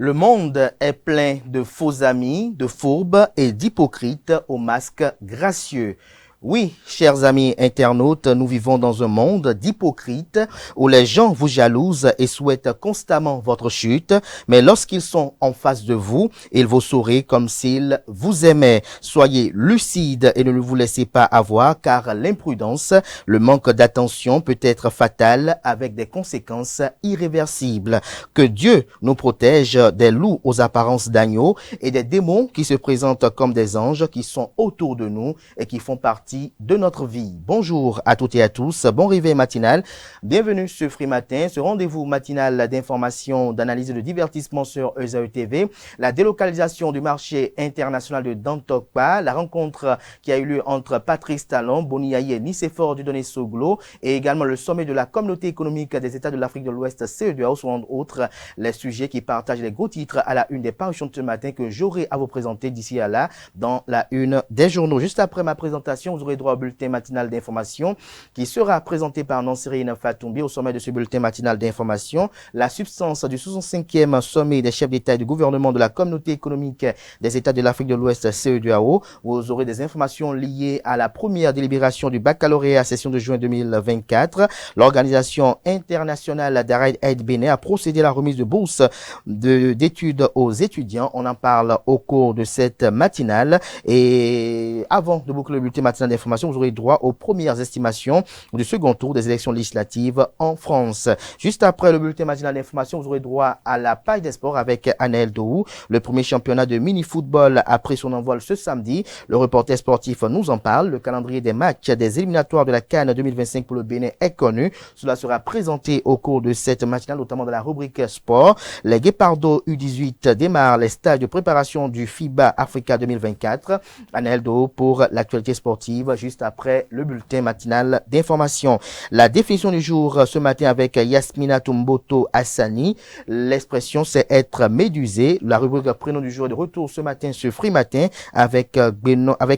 Le monde est plein de faux amis, de fourbes et d'hypocrites aux masques gracieux. Oui, chers amis internautes, nous vivons dans un monde d'hypocrites où les gens vous jalousent et souhaitent constamment votre chute, mais lorsqu'ils sont en face de vous, ils vous sourient comme s'ils vous aimaient. Soyez lucides et ne vous laissez pas avoir, car l'imprudence, le manque d'attention peut être fatal avec des conséquences irréversibles. Que Dieu nous protège des loups aux apparences d'agneaux et des démons qui se présentent comme des anges qui sont autour de nous et qui font partie de notre vie. Bonjour à toutes et à tous, bon réveil matinal, bienvenue sur Free Matin, ce rendez-vous matinal d'information, d'analyse et de divertissement sur ESAE TV, la délocalisation du marché international de Dantokpa, la rencontre qui a eu lieu entre Patrice Talon, Boni Yaye et Nicéphore Dieudonné Soglo, et également le sommet de la communauté économique des États de l'Afrique de l'Ouest, CEDEAO, sont entre autres les sujets qui partagent les gros titres à la une des parutions de ce matin que j'aurai à vous présenter d'ici à là dans la une des journaux. Juste après ma présentation, vous aurez droit au bulletin matinal d'information qui sera présenté par Nansirine Fatoumbi. Au sommet de ce bulletin matinal d'information, la substance du 65e sommet des chefs d'État et du gouvernement de la communauté économique des États de l'Afrique de l'Ouest, CEDEAO. Vous aurez des informations liées à la première délibération du baccalauréat session de juin 2024. L'organisation internationale d'Arrêt Aide Bénin a procédé à la remise de bourses d'études aux étudiants. On en parle au cours de cette matinale. Et avant de boucler le bulletin matinal d'information, vous aurez droit aux premières estimations du second tour des élections législatives en France. Juste après le bulletin matinal d'information, vous aurez droit à la page des sports avec Anaël Dohou. Le premier championnat de mini-football après son envol ce samedi. Le reporter sportif nous en parle. Le calendrier des matchs des éliminatoires de la CAN 2025 pour le Bénin est connu. Cela sera présenté au cours de cette matinale, notamment dans la rubrique sport. Les Guépardos U18 démarrent les stages de préparation du FIBA Africa 2024. Anaël Dohou pour l'actualité sportive juste après le bulletin matinal d'information. La définition du jour ce matin avec Yasmina Tumboto Hassani. L'expression c'est être médusé. La rubrique prénom du jour est de retour ce matin sur Free Matin avec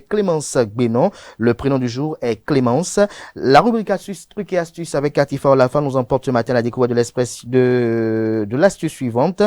Clémence Gbenon. Le prénom du jour est Clémence. La rubrique astuce, trucs et astuces avec Katifa Olafa nous emporte ce matin à la découverte de l'astuce suivante.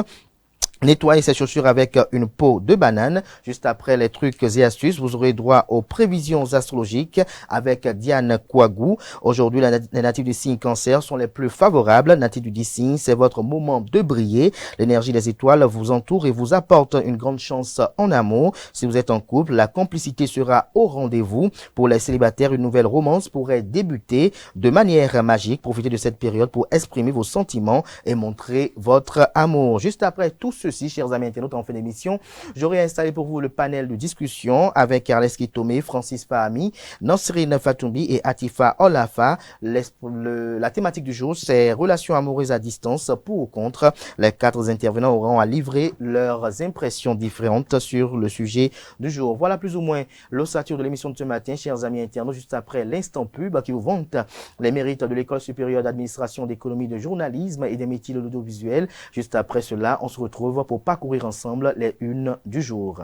Nettoyer ses chaussures avec une peau de banane. Juste après les trucs et astuces, vous aurez droit aux prévisions astrologiques avec Diane Kouagou. Aujourd'hui, les natifs du signe Cancer sont les plus favorables. Natifs du signe, c'est votre moment de briller. L'énergie des étoiles vous entoure et vous apporte une grande chance en amour. Si vous êtes en couple, la complicité sera au rendez-vous. Pour les célibataires, une nouvelle romance pourrait débuter de manière magique. Profitez de cette période pour exprimer vos sentiments et montrer votre amour. Juste après tout ceci, chers amis internautes, en fin d'émission, j'aurai installé pour vous le panel de discussion avec Arleski Tomé, Francis Fahami, Nansirine Fatoumbi et Atifa Olafa. La thématique du jour, c'est relations amoureuses à distance, pour ou contre. Les quatre intervenants auront à livrer leurs impressions différentes sur le sujet du jour. Voilà plus ou moins l'ossature de l'émission de ce matin, chers amis internautes, juste après l'instant pub qui vous vante les mérites de l'École supérieure d'administration, d'économie, de journalisme et des métiers de l'audiovisuel. Juste après cela, on se retrouve pour parcourir ensemble les unes du jour.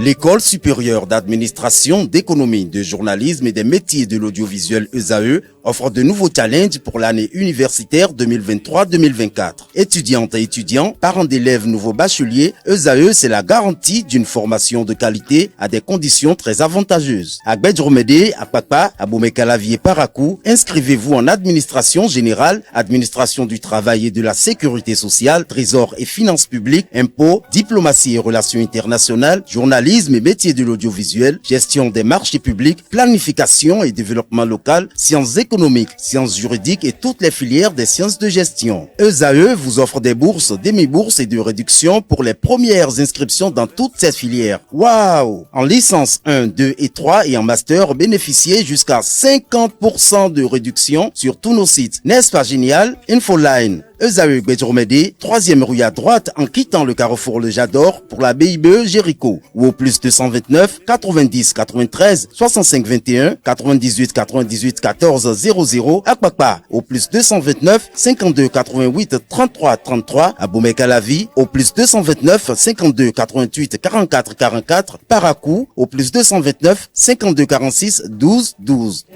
L'École supérieure d'administration, d'économie, de journalisme et des métiers de l'audiovisuel ESAE offre de nouveaux challenges pour l'année universitaire 2023-2024. Étudiantes et étudiants, parents d'élèves nouveaux bacheliers, ESAE, c'est la garantie d'une formation de qualité à des conditions très avantageuses. À Gbedjromede, à Papa, à Boumekalavi et Parakou, inscrivez-vous en administration générale, administration du travail et de la sécurité sociale, trésor et finances publiques, impôts, diplomatie et relations internationales, journalisme et métiers de l'audiovisuel, gestion des marchés publics, planification et développement local, sciences économiques, sciences juridiques et toutes les filières des sciences de gestion. ESAE vous offre des bourses, demi-bourses et de réductions pour les premières inscriptions dans toutes ces filières. Waouh! En licence 1, 2 et 3 et en master, bénéficiez jusqu'à 50% de réduction sur tous nos sites. N'est-ce pas génial? Infoline. ESAE Gbedjromede, 3e rue à droite en quittant le carrefour Le Jador pour la BIBE Jéricho ou au plus 229 90 93 65 21 98 98 14 00 à Kpakpa au plus 229 52 88 33 33 à Boumekalavi au plus 229 52 88 44 44 Parakou au plus 229 52 46 12 12.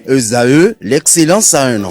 ESAE, l'excellence à un an.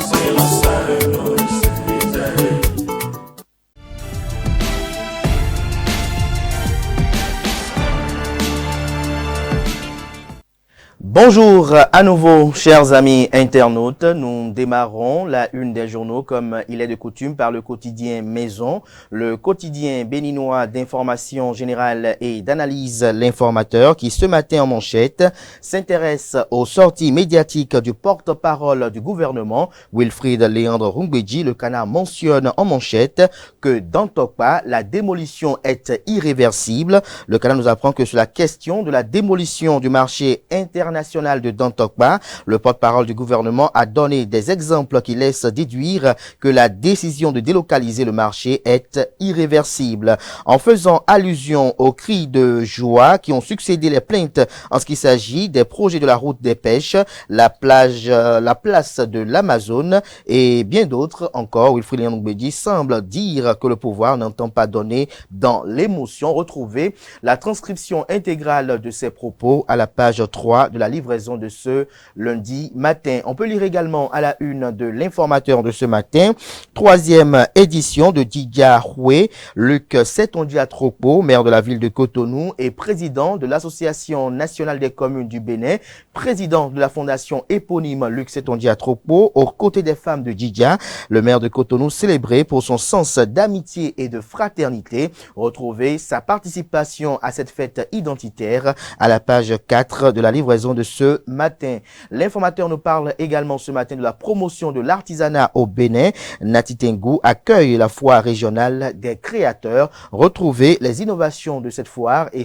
Bonjour à nouveau, chers amis internautes. Nous démarrons la une des journaux comme il est de coutume par le quotidien Maison, le quotidien béninois d'information générale et d'analyse L'Informateur qui ce matin en manchette s'intéresse aux sorties médiatiques du porte-parole du gouvernement, Wilfried Léandre Rungbeji. Le Canard mentionne en manchette que dans Tokpa, la démolition est irréversible. Le Canard nous apprend que sur la question de la démolition du marché international de Dantokba, le porte-parole du gouvernement a donné des exemples qui laissent déduire que la décision de délocaliser le marché est irréversible. En faisant allusion aux cris de joie qui ont succédé les plaintes en ce qui s'agit des projets de la route des pêches, la place de l'Amazone et bien d'autres encore, Wilfried Léandre semble dire que le pouvoir n'entend pas donner dans l'émotion. Retrouvez la transcription intégrale de ses propos à la page 3 de la livraison de ce lundi matin. On peut lire également à la une de l'Informateur de ce matin, 3e édition de Didia Houé, Luc Setondia-Tropo, maire de la ville de Cotonou et président de l'Association nationale des communes du Bénin, président de la fondation éponyme Luc Setondia-Tropo, aux côtés des femmes de Didia, le maire de Cotonou célébré pour son sens d'amitié et de fraternité. Retrouvez sa participation à cette fête identitaire à la page 4 de la livraison de ce matin. L'Informateur nous parle également ce matin de la promotion de l'artisanat au Bénin. Nati Tengu accueille la foire régionale des créateurs. Retrouvez les innovations de cette foire et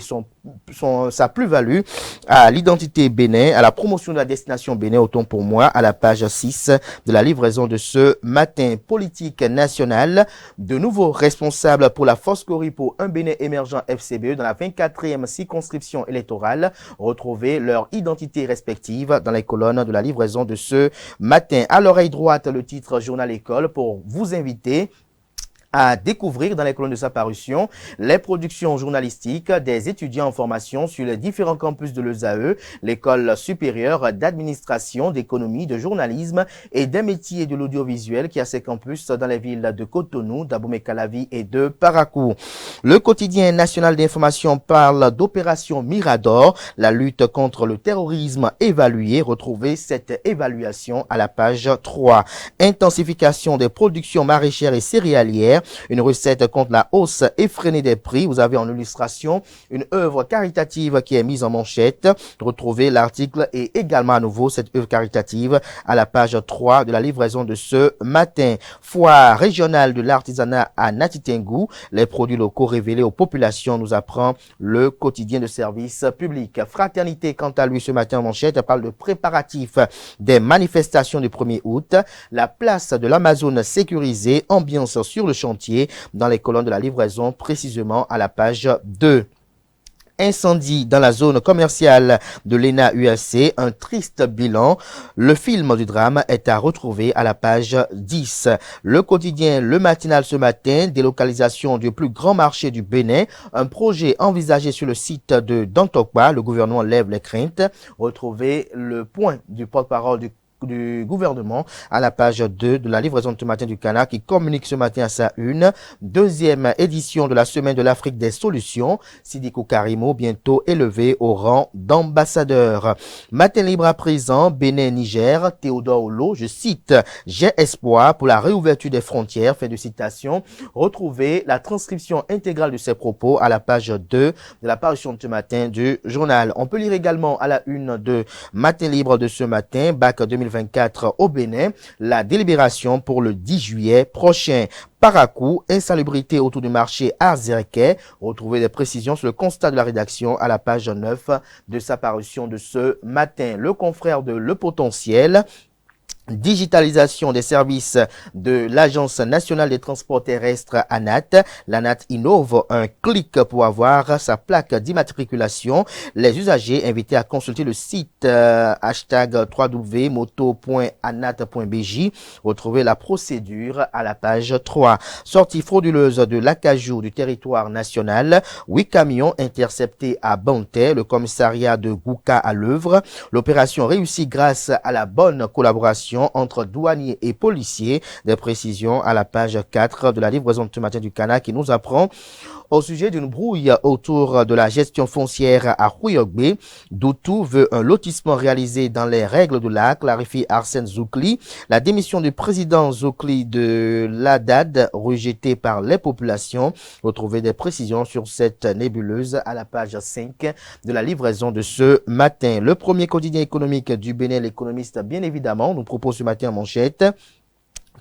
sa plus-value à l'identité Bénin, à la promotion de la destination Bénin, autant pour moi, à la page 6 de la livraison de ce matin. Politique nationale, de nouveaux responsables pour la Force Cori pour un Bénin émergent FCBE dans la 24e circonscription électorale. Retrouvez leur identité respective dans les colonnes de la livraison de ce matin. À l'oreille droite, le titre Journal École pour vous inviter à découvrir dans les colonnes de sa parution les productions journalistiques des étudiants en formation sur les différents campus de l'ESAE, l'école supérieure d'administration, d'économie, de journalisme et des métiers de l'audiovisuel qui a ses campus dans les villes de Cotonou, d'Abomey-Calavi et de Parakou. Le quotidien national d'information parle d'opération Mirador, la lutte contre le terrorisme évaluée. Retrouvez cette évaluation à la page 3. Intensification des productions maraîchères et céréalières, une recette contre la hausse effrénée des prix. Vous avez en illustration une œuvre caritative qui est mise en manchette. Retrouvez l'article et également à nouveau cette œuvre caritative à la page 3 de la livraison de ce matin. Foire régionale de l'artisanat à Nati Tengu, les produits locaux révélés aux populations, nous apprend le quotidien de service public. Fraternité, quant à lui, ce matin en manchette, parle de préparatifs des manifestations du 1er août, la place de l'Amazone sécurisée, ambiance sur le chantier dans les colonnes de la livraison, précisément à la page 2. Incendie dans la zone commerciale de l'ENA UAC, un triste bilan. Le film du drame est à retrouver à la page 10. Le quotidien Le Matinal ce matin, délocalisation du plus grand marché du Bénin, un projet envisagé sur le site de Dantokba, le gouvernement lève les craintes. Retrouvez le point du porte-parole du gouvernement à la page 2 de la livraison de ce matin du Canard qui communique ce matin à sa une. 2e édition de la semaine de l'Afrique des solutions. Sidiko Karimo bientôt élevé au rang d'ambassadeur. Matin libre à présent, Bénin-Niger, Théodore Olo, je cite, j'ai espoir pour la réouverture des frontières, fin de citation. Retrouvez la transcription intégrale de ses propos à la page 2 de la parution de ce matin du journal. On peut lire également à la une de Matin libre de ce matin, bac 2024 au Bénin, la délibération pour le 10 juillet prochain. Parakou, insalubrité autour du marché Arzerquet. Retrouvez des précisions sur le constat de la rédaction à la page 9 de sa parution de ce matin. Le confrère de Le Potentiel, digitalisation des services de l'Agence nationale des transports terrestres ANAT. L'ANAT innove, un clic pour avoir sa plaque d'immatriculation. Les usagers invités à consulter le site hashtag www.moto.anat.bj. Retrouvez la procédure à la page 3. Sortie frauduleuse de l'acajou du territoire national. 8 camions interceptés à Bantais, le commissariat de Gouka à l'œuvre. L'opération réussit grâce à la bonne collaboration entre douaniers et policiers. Des précisions à la page 4 de la livraison de ce matin du Canard qui nous apprend Au sujet d'une brouille autour de la gestion foncière à Huyogbe, Doutou veut un lotissement réalisé dans les règles de l'art, clarifie Arsène Zoukli. La démission du président Zoukli de l'ADAD, rejetée par les populations. Retrouvez des précisions sur cette nébuleuse à la page 5 de la livraison de ce matin. Le premier quotidien économique du Bénin, l'économiste, bien évidemment, nous propose ce matin en manchette.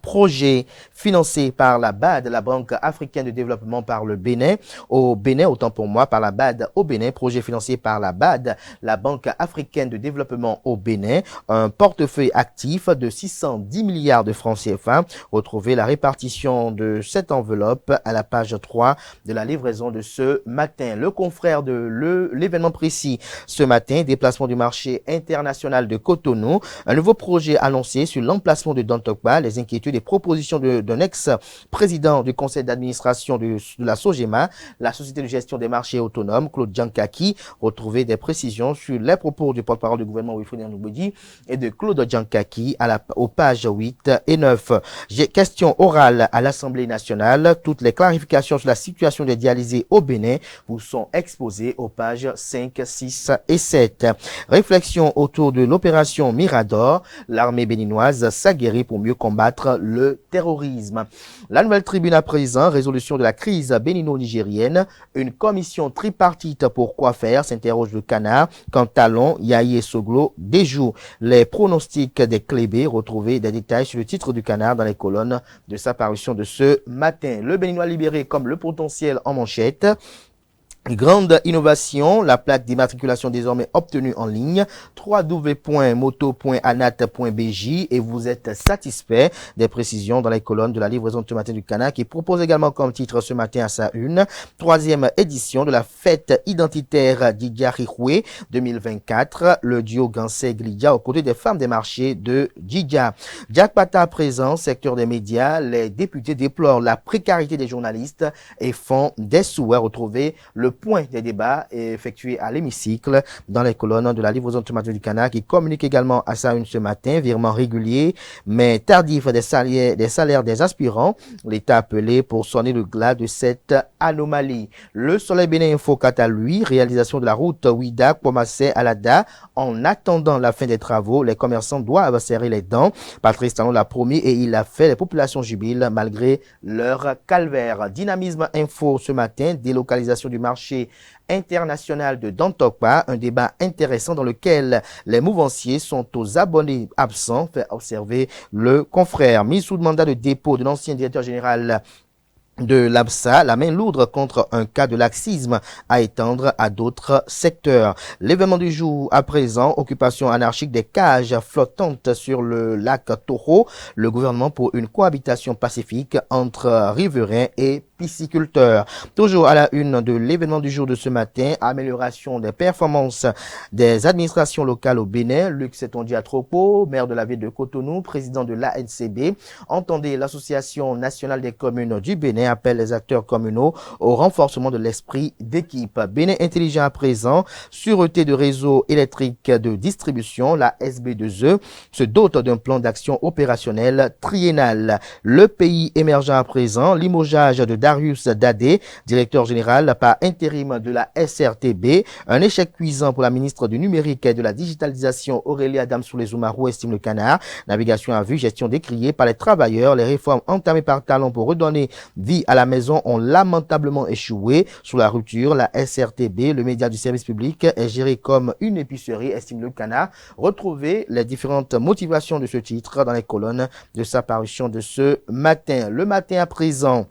Projet financé par la BAD, la Banque africaine de développement par le Bénin, au Bénin, autant pour moi, par la BAD au Bénin, projet financé par la BAD, la Banque africaine de développement au Bénin, un portefeuille actif de 610 milliards de francs CFA. Retrouvez la répartition de cette enveloppe à la page 3 de la livraison de ce matin. Le confrère de l'événement précis ce matin, déplacement du marché international de Cotonou, un nouveau projet annoncé sur l'emplacement de Dantokba, les inquiétudes des propositions d'un ex-président du conseil d'administration de la SOGEMA, la société de gestion des marchés autonomes, Claude Djankaki. Retrouvez des précisions sur les propos du porte-parole du gouvernement Wilfried Ndoubedi et de Claude Djankaki aux pages 8 et 9. J'ai question orale à l'Assemblée nationale. Toutes les clarifications sur la situation des dialysés au Bénin vous sont exposées aux pages 5, 6 et 7. Réflexion autour de l'opération Mirador. L'armée béninoise s'aguerrit pour mieux combattre le terrorisme. La nouvelle tribune à présent, résolution de la crise bénino-nigérienne, une commission tripartite pour quoi faire, s'interroge le Canard, quand Talon, Yahi et Soglo déjouent les pronostics des Clébés. Retrouvez des détails sur le titre du Canard dans les colonnes de sa parution de ce matin. Le Béninois libéré comme le potentiel en manchette. Grande innovation, la plaque d'immatriculation désormais obtenue en ligne, www.moto.anat.bj et vous êtes satisfait des précisions dans les colonnes de la livraison de ce matin du Canard qui propose également comme titre ce matin à sa une, 3e édition de la fête identitaire d'Idja-Rihoué 2024, le duo Gansé-Glidia aux côtés des femmes des marchés de Djidja. Jack Pata à présent, secteur des médias, les députés déplorent la précarité des journalistes et font des souhaits. Retrouver le point des débats effectués à l'hémicycle dans les colonnes de la livraison de du Canard qui communique également à sa une ce matin, virement régulier mais tardif des salaires des aspirants. L'État appelé pour sonner le glas de cette anomalie. Le Soleil Bénin Info quant à lui, réalisation de la route Ouida Pomassé à Lada. En attendant la fin des travaux, les commerçants doivent serrer les dents. Patrice Talon l'a promis et il l'a fait. Les populations jubilent malgré leur calvaire. Dynamisme Info ce matin, délocalisation du marché international de Dantokba, un débat intéressant dans lequel les mouvanciers sont aux abonnés absents, fait observer le confrère. Mis sous mandat de dépôt de l'ancien directeur général de l'ABSA, la main lourde contre un cas de laxisme à étendre à d'autres secteurs. L'événement du jour à présent, occupation anarchique des cages flottantes sur le lac Toho, le gouvernement pour une cohabitation pacifique entre riverains et pisciculteurs. Toujours à la une de l'événement du jour de ce matin, amélioration des performances des administrations locales au Bénin. Luc Setondia-Tropo, maire de la ville de Cotonou, président de l'ANCB, entendez l'association nationale des communes du Bénin appelle les acteurs communaux au renforcement de l'esprit d'équipe. Bénin intelligent à présent, sûreté de réseau électrique de distribution, la SB2E se dote d'un plan d'action opérationnel triennal. Le pays émergent à présent, limogeage de Darius Dadé, directeur général par intérim de la SRTB, un échec cuisant pour la ministre du numérique et de la digitalisation Aurélie Adamsoulé-Zoumarou, estime le Canard. Navigation à vue, gestion décriée par les travailleurs, les réformes entamées par Talon pour redonner vie à la maison ont lamentablement échoué. Sous la rupture, la SRTB, le média du service public, est géré comme une épicerie, estime le Canard. Retrouvez les différentes motivations de ce titre dans les colonnes de sa parution de ce matin. Le matin à présent,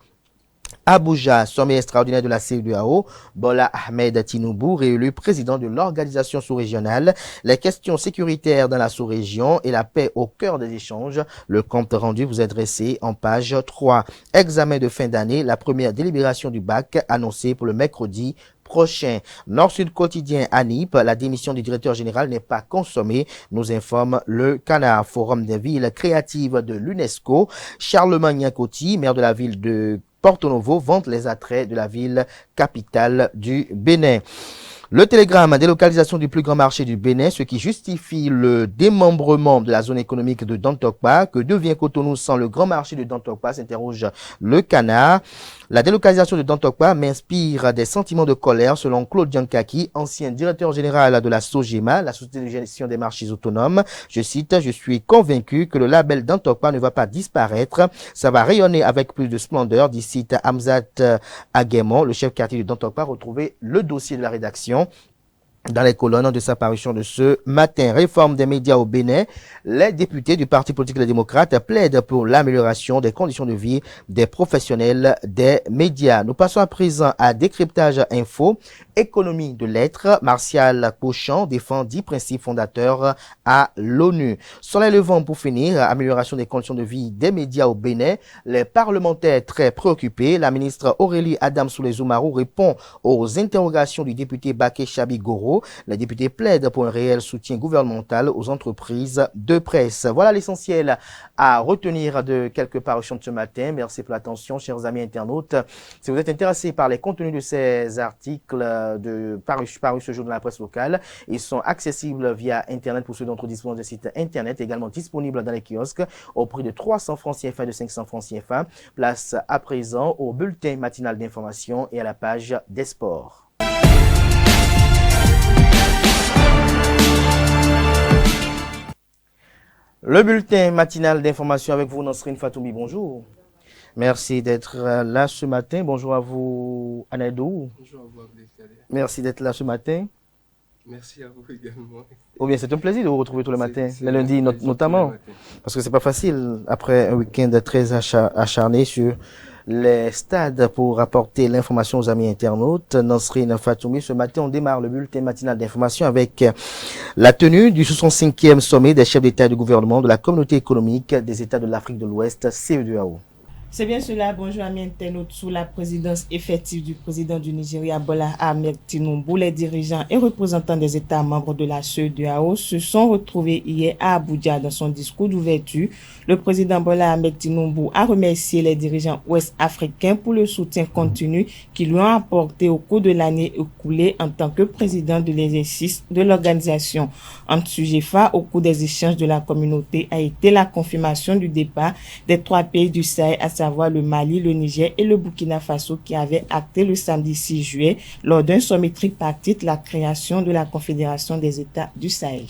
Abuja, sommet extraordinaire de la CEDEAO, Bola Ahmed Tinubu, réélu président de l'organisation sous-régionale, les questions sécuritaires dans la sous-région et la paix au cœur des échanges. Le compte rendu vous est dressé en page 3. Examen de fin d'année, la première délibération du bac annoncée pour le mercredi prochain. Nord-Sud quotidien à Nip, la démission du directeur général n'est pas consommée, nous informe le Canard. Forum des villes créatives de l'UNESCO, Charlemagne Niakoti, maire de la ville de Porto Novo, vante les attraits de la ville capitale du Bénin. Le télégramme, délocalisation du plus grand marché du Bénin, ce qui justifie le démembrement de la zone économique de Dantokpa. Que devient Cotonou sans le grand marché de Dantokpa, s'interroge le Canard. La délocalisation de Dantokpa m'inspire des sentiments de colère, selon Claude Diankaki, ancien directeur général de la SOGEMA, la Société de gestion des marchés autonomes. Je cite, je suis convaincu que le label Dantokpa ne va pas disparaître. Ça va rayonner avec plus de splendeur, dit cite Hamzat Aguemon, le chef quartier de Dantokpa. Retrouvez le dossier de la rédaction dans les colonnes de sa parution de ce matin. Réforme des médias au Bénin. Les députés du Parti politique des démocrates plaident pour l'amélioration des conditions de vie des professionnels des médias. Nous passons à présent à Décryptage Info. Économie de lettres. Martial Cauchan défend 10 principes fondateurs à l'ONU. Soleil Levant pour finir. Amélioration des conditions de vie des médias au Bénin. Les parlementaires très préoccupés. La ministre Aurélie Adams-Soulé-Zoumarou répond aux interrogations du député Baké Chabi Goro. Les députés plaident pour un réel soutien gouvernemental aux entreprises de presse. Voilà l'essentiel à retenir de quelques parutions de ce matin. Merci pour l'attention, chers amis internautes. Si vous êtes intéressés par les contenus de ces articles parus ce jour dans la presse locale, ils sont accessibles via Internet pour ceux d'entre eux disposant d'un site Internet, également disponible dans les kiosques au prix de 300 francs CFA et de 500 francs CFA. Place à présent au bulletin matinal d'information et à la page des sports. Le bulletin matinal d'information avec vous, Nasrine Fatoumi, bonjour. Merci d'être là ce matin. Bonjour à vous, Anadou. Bonjour à vous, Abdelkader. Merci d'être là ce matin. Merci à vous également. Oh bien, c'est un plaisir de vous retrouver tous les matins, les lundis notamment. Parce que c'est pas facile après un week-end très acharné sur les stades pour apporter l'information aux amis internautes. Nasrine Fatoumi, ce matin, on démarre le bulletin matinal d'information avec la tenue du 65e sommet des chefs d'État et de gouvernement de la communauté économique des États de l'Afrique de l'Ouest, CEDEAO. C'est bien cela. Bonjour amis internautes. Sous la présidence effective du président du Nigeria, Bola Ahmed Tinubu, les dirigeants et représentants des États membres de la CEDEAO se sont retrouvés hier à Abuja. Dans son discours d'ouverture, le président Bola Ahmed Tinubu a remercié les dirigeants ouest-africains pour le soutien continu qu'ils lui ont apporté au cours de l'année écoulée en tant que président de l'exercice de l'organisation. Un sujet phare au cours des échanges de la communauté a été la confirmation du départ des 3 pays du Sahel, à savoir le Mali, le Niger et le Burkina Faso, qui avaient acté le samedi 6 juillet lors d'un sommet tripartite la création de la Confédération des États du Sahel.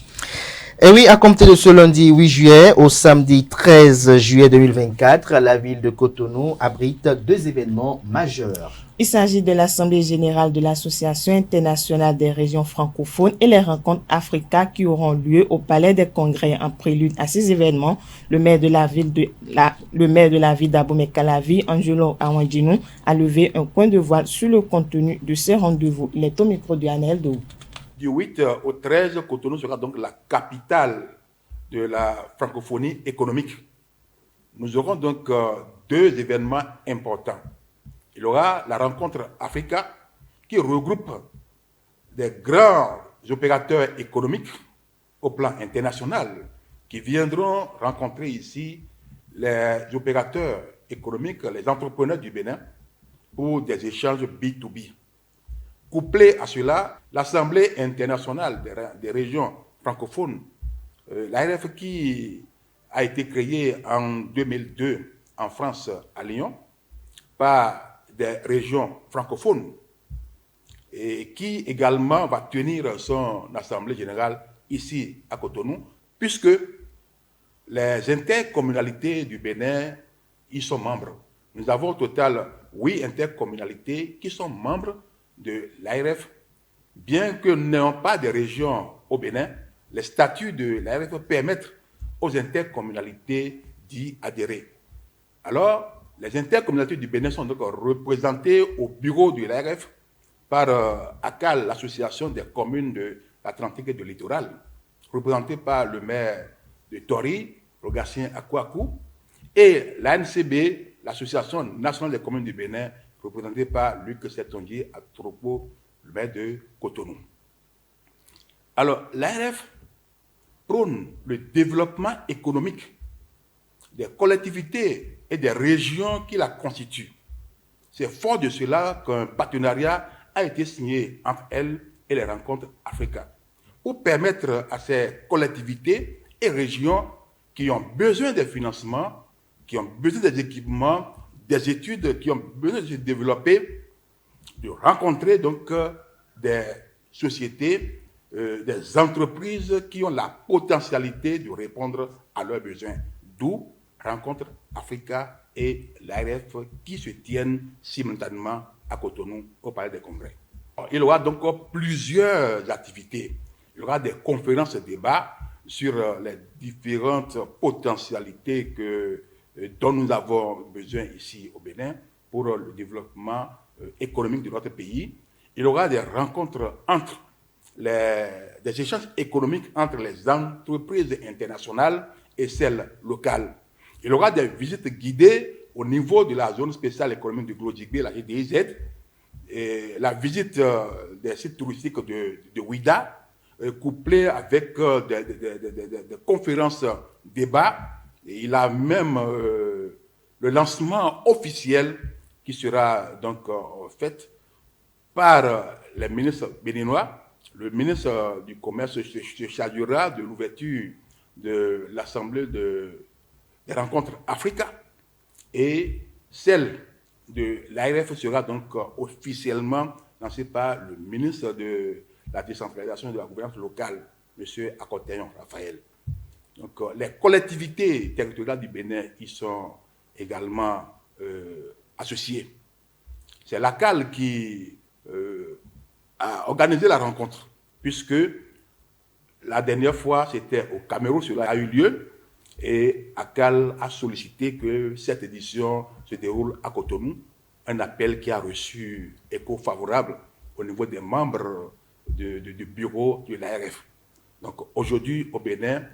Et oui, à compter de ce lundi 8 juillet au samedi 13 juillet 2024, la ville de Cotonou abrite 2 événements majeurs. Il s'agit de l'Assemblée générale de l'Association internationale des régions francophones et les rencontres Africa qui auront lieu au Palais des Congrès. En prélude à ces événements, le maire de la ville d'Abomey-Calavi, Angelo Awandinou, a levé un coin de voile sur le contenu de ces rendez-vous. Il est au micro de Anel Dou. Du 8 au 13, Cotonou sera donc la capitale de la francophonie économique. Nous aurons donc 2 événements importants. Il y aura la rencontre Africa qui regroupe des grands opérateurs économiques au plan international qui viendront rencontrer ici les opérateurs économiques, les entrepreneurs du Bénin pour des échanges B2B. Couplé à cela, l'Assemblée internationale des régions francophones, l'ARF qui a été créée en 2002 en France à Lyon par des régions francophones et qui également va tenir son assemblée générale ici à Cotonou, puisque les intercommunalités du Bénin y sont membres. Nous avons au total 8 intercommunalités qui sont membres de l'ARF. Bien que nous n'ayons pas de régions au Bénin, les statuts de l'ARF permettent aux intercommunalités d'y adhérer. Alors, les intercommunalités du Bénin sont donc représentées au bureau de l'ARF par ACAL, l'association des communes de l'Atlantique et du littoral, représentée par le maire de Tori, Rogatien Akouakou, et l'ANCB, l'association nationale des communes du Bénin, représentée par Luc Setongi Atropo, le maire de Cotonou. Alors, l'ARF prône le développement économique des collectivités et des régions qui la constituent. C'est fort de cela qu'un partenariat a été signé entre elles et les rencontres Africa, pour permettre à ces collectivités et régions qui ont besoin des financements, qui ont besoin des équipements, des études, qui ont besoin de se développer, de rencontrer donc des sociétés, des entreprises qui ont la potentialité de répondre à leurs besoins. D'où Rencontre Africa et l'ARF qui se tiennent simultanément à Cotonou au Palais des Congrès. Il y aura donc plusieurs activités. Il y aura des conférences et débats sur les différentes potentialités dont nous avons besoin ici au Bénin pour le développement économique de notre pays. Il y aura des rencontres entre des échanges économiques entre les entreprises internationales et celles locales. Il y aura des visites guidées au niveau de la zone spéciale économique du Glo-Djibé, la GDIZ, et la visite des sites touristiques de Ouida, couplée avec des conférences débats. Et il a même le lancement officiel qui sera donc fait par les ministres béninois. Le ministre du Commerce se chargera de l'ouverture de l'Assemblée des rencontres Africa et celle de l'ARF sera donc officiellement lancée par le ministre de la décentralisation et de la gouvernance locale, M. Akoteyon Raphaël. Donc les collectivités territoriales du Bénin y sont également associées. C'est l'ACAL qui a organisé la rencontre, puisque la dernière fois, c'était au Cameroun, cela a eu lieu, et ACAL a sollicité que cette édition se déroule à Cotonou, un appel qui a reçu écho favorable au niveau des membres du bureau de l'ARF. Donc aujourd'hui, au Bénin,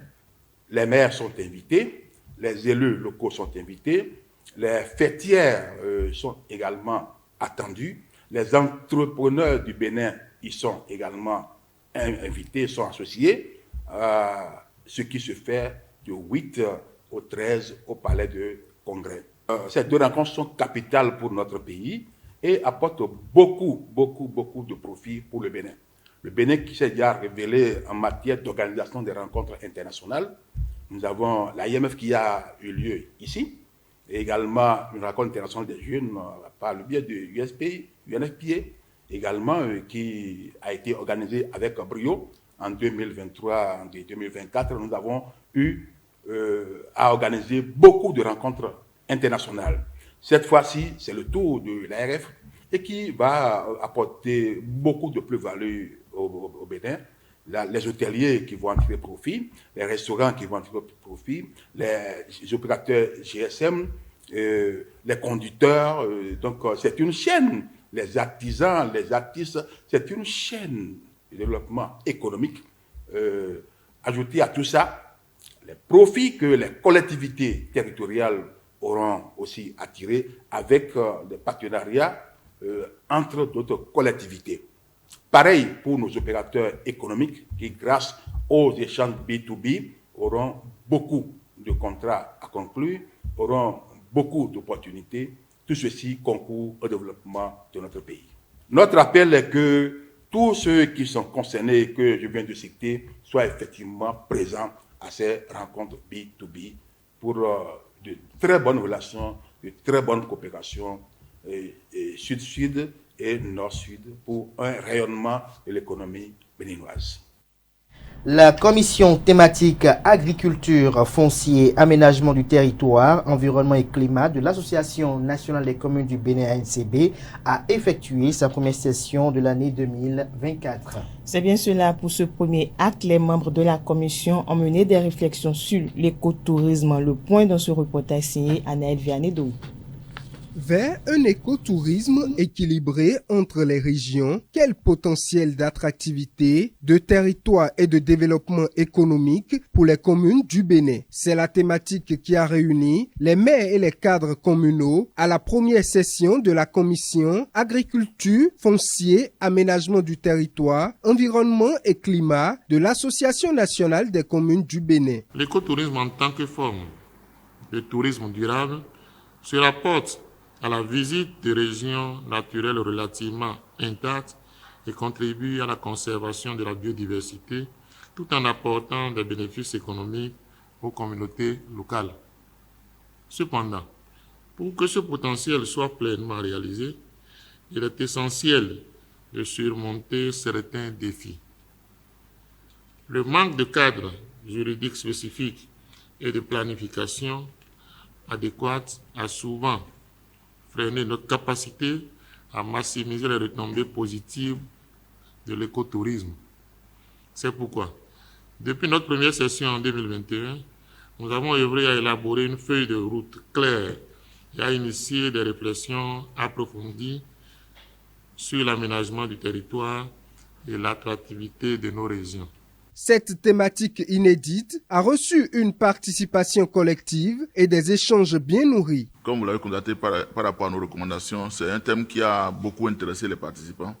les maires sont invités, les élus locaux sont invités, les fêtières sont également attendus, les entrepreneurs du Bénin y sont également invités, sont associés à ce qui se fait du 8 au 13 au Palais de Congrès. Ces deux rencontres sont capitales pour notre pays et apportent beaucoup de profit pour le Bénin. Le Bénin qui s'est déjà révélé en matière d'organisation des rencontres internationales. Nous avons l'IMF qui a eu lieu ici, et également une rencontre internationale des jeunes par le biais de UNFPA, également qui a été organisée avec brio en 2023 et 2024. Nous avons eu à organiser beaucoup de rencontres internationales. Cette fois-ci, c'est le tour de l'ARF et qui va apporter beaucoup de plus-value au Bénin. Les hôteliers qui vont en tirer profit, les restaurants qui vont en tirer profit, les opérateurs GSM, les conducteurs. Donc, c'est une chaîne. Les artisans, les artistes, c'est une chaîne de développement économique. Ajouté à tout ça, les profits que les collectivités territoriales auront aussi attirés avec des partenariats entre d'autres collectivités. Pareil pour nos opérateurs économiques qui, grâce aux échanges B2B, auront beaucoup de contrats à conclure, auront beaucoup d'opportunités. Tout ceci concourt au développement de notre pays. Notre appel est que tous ceux qui sont concernés, que je viens de citer, soient effectivement présents à ces rencontres B2B pour de très bonnes relations, de très bonnes coopérations Sud-Sud et Nord-Sud pour un rayonnement de l'économie béninoise. La commission thématique agriculture, foncier, aménagement du territoire, environnement et climat de l'Association nationale des communes du Bénin ANCB a effectué sa première session de l'année 2024. C'est bien cela. Pour ce premier acte, les membres de la commission ont mené des réflexions sur l'écotourisme. Le point dans ce reportage signé Anaël Vianney-Dou. Vers un écotourisme équilibré entre les régions, quel potentiel d'attractivité, de territoire et de développement économique pour les communes du Bénin? C'est la thématique qui a réuni les maires et les cadres communaux à la première session de la commission agriculture, foncier, aménagement du territoire, environnement et climat de l'Association nationale des communes du Bénin. L'écotourisme en tant que forme de tourisme durable se rapporte à la visite de régions naturelles relativement intactes et contribue à la conservation de la biodiversité tout en apportant des bénéfices économiques aux communautés locales. Cependant, pour que ce potentiel soit pleinement réalisé, il est essentiel de surmonter certains défis. Le manque de cadre juridique spécifique et de planification adéquate a souvent freiné notre capacité à maximiser les retombées positives de l'écotourisme. C'est pourquoi, depuis notre première session en 2021, nous avons œuvré à élaborer une feuille de route claire et à initier des réflexions approfondies sur l'aménagement du territoire et l'attractivité de nos régions. Cette thématique inédite a reçu une participation collective et des échanges bien nourris. Comme vous l'avez constaté par rapport à nos recommandations, c'est un thème qui a beaucoup intéressé les participants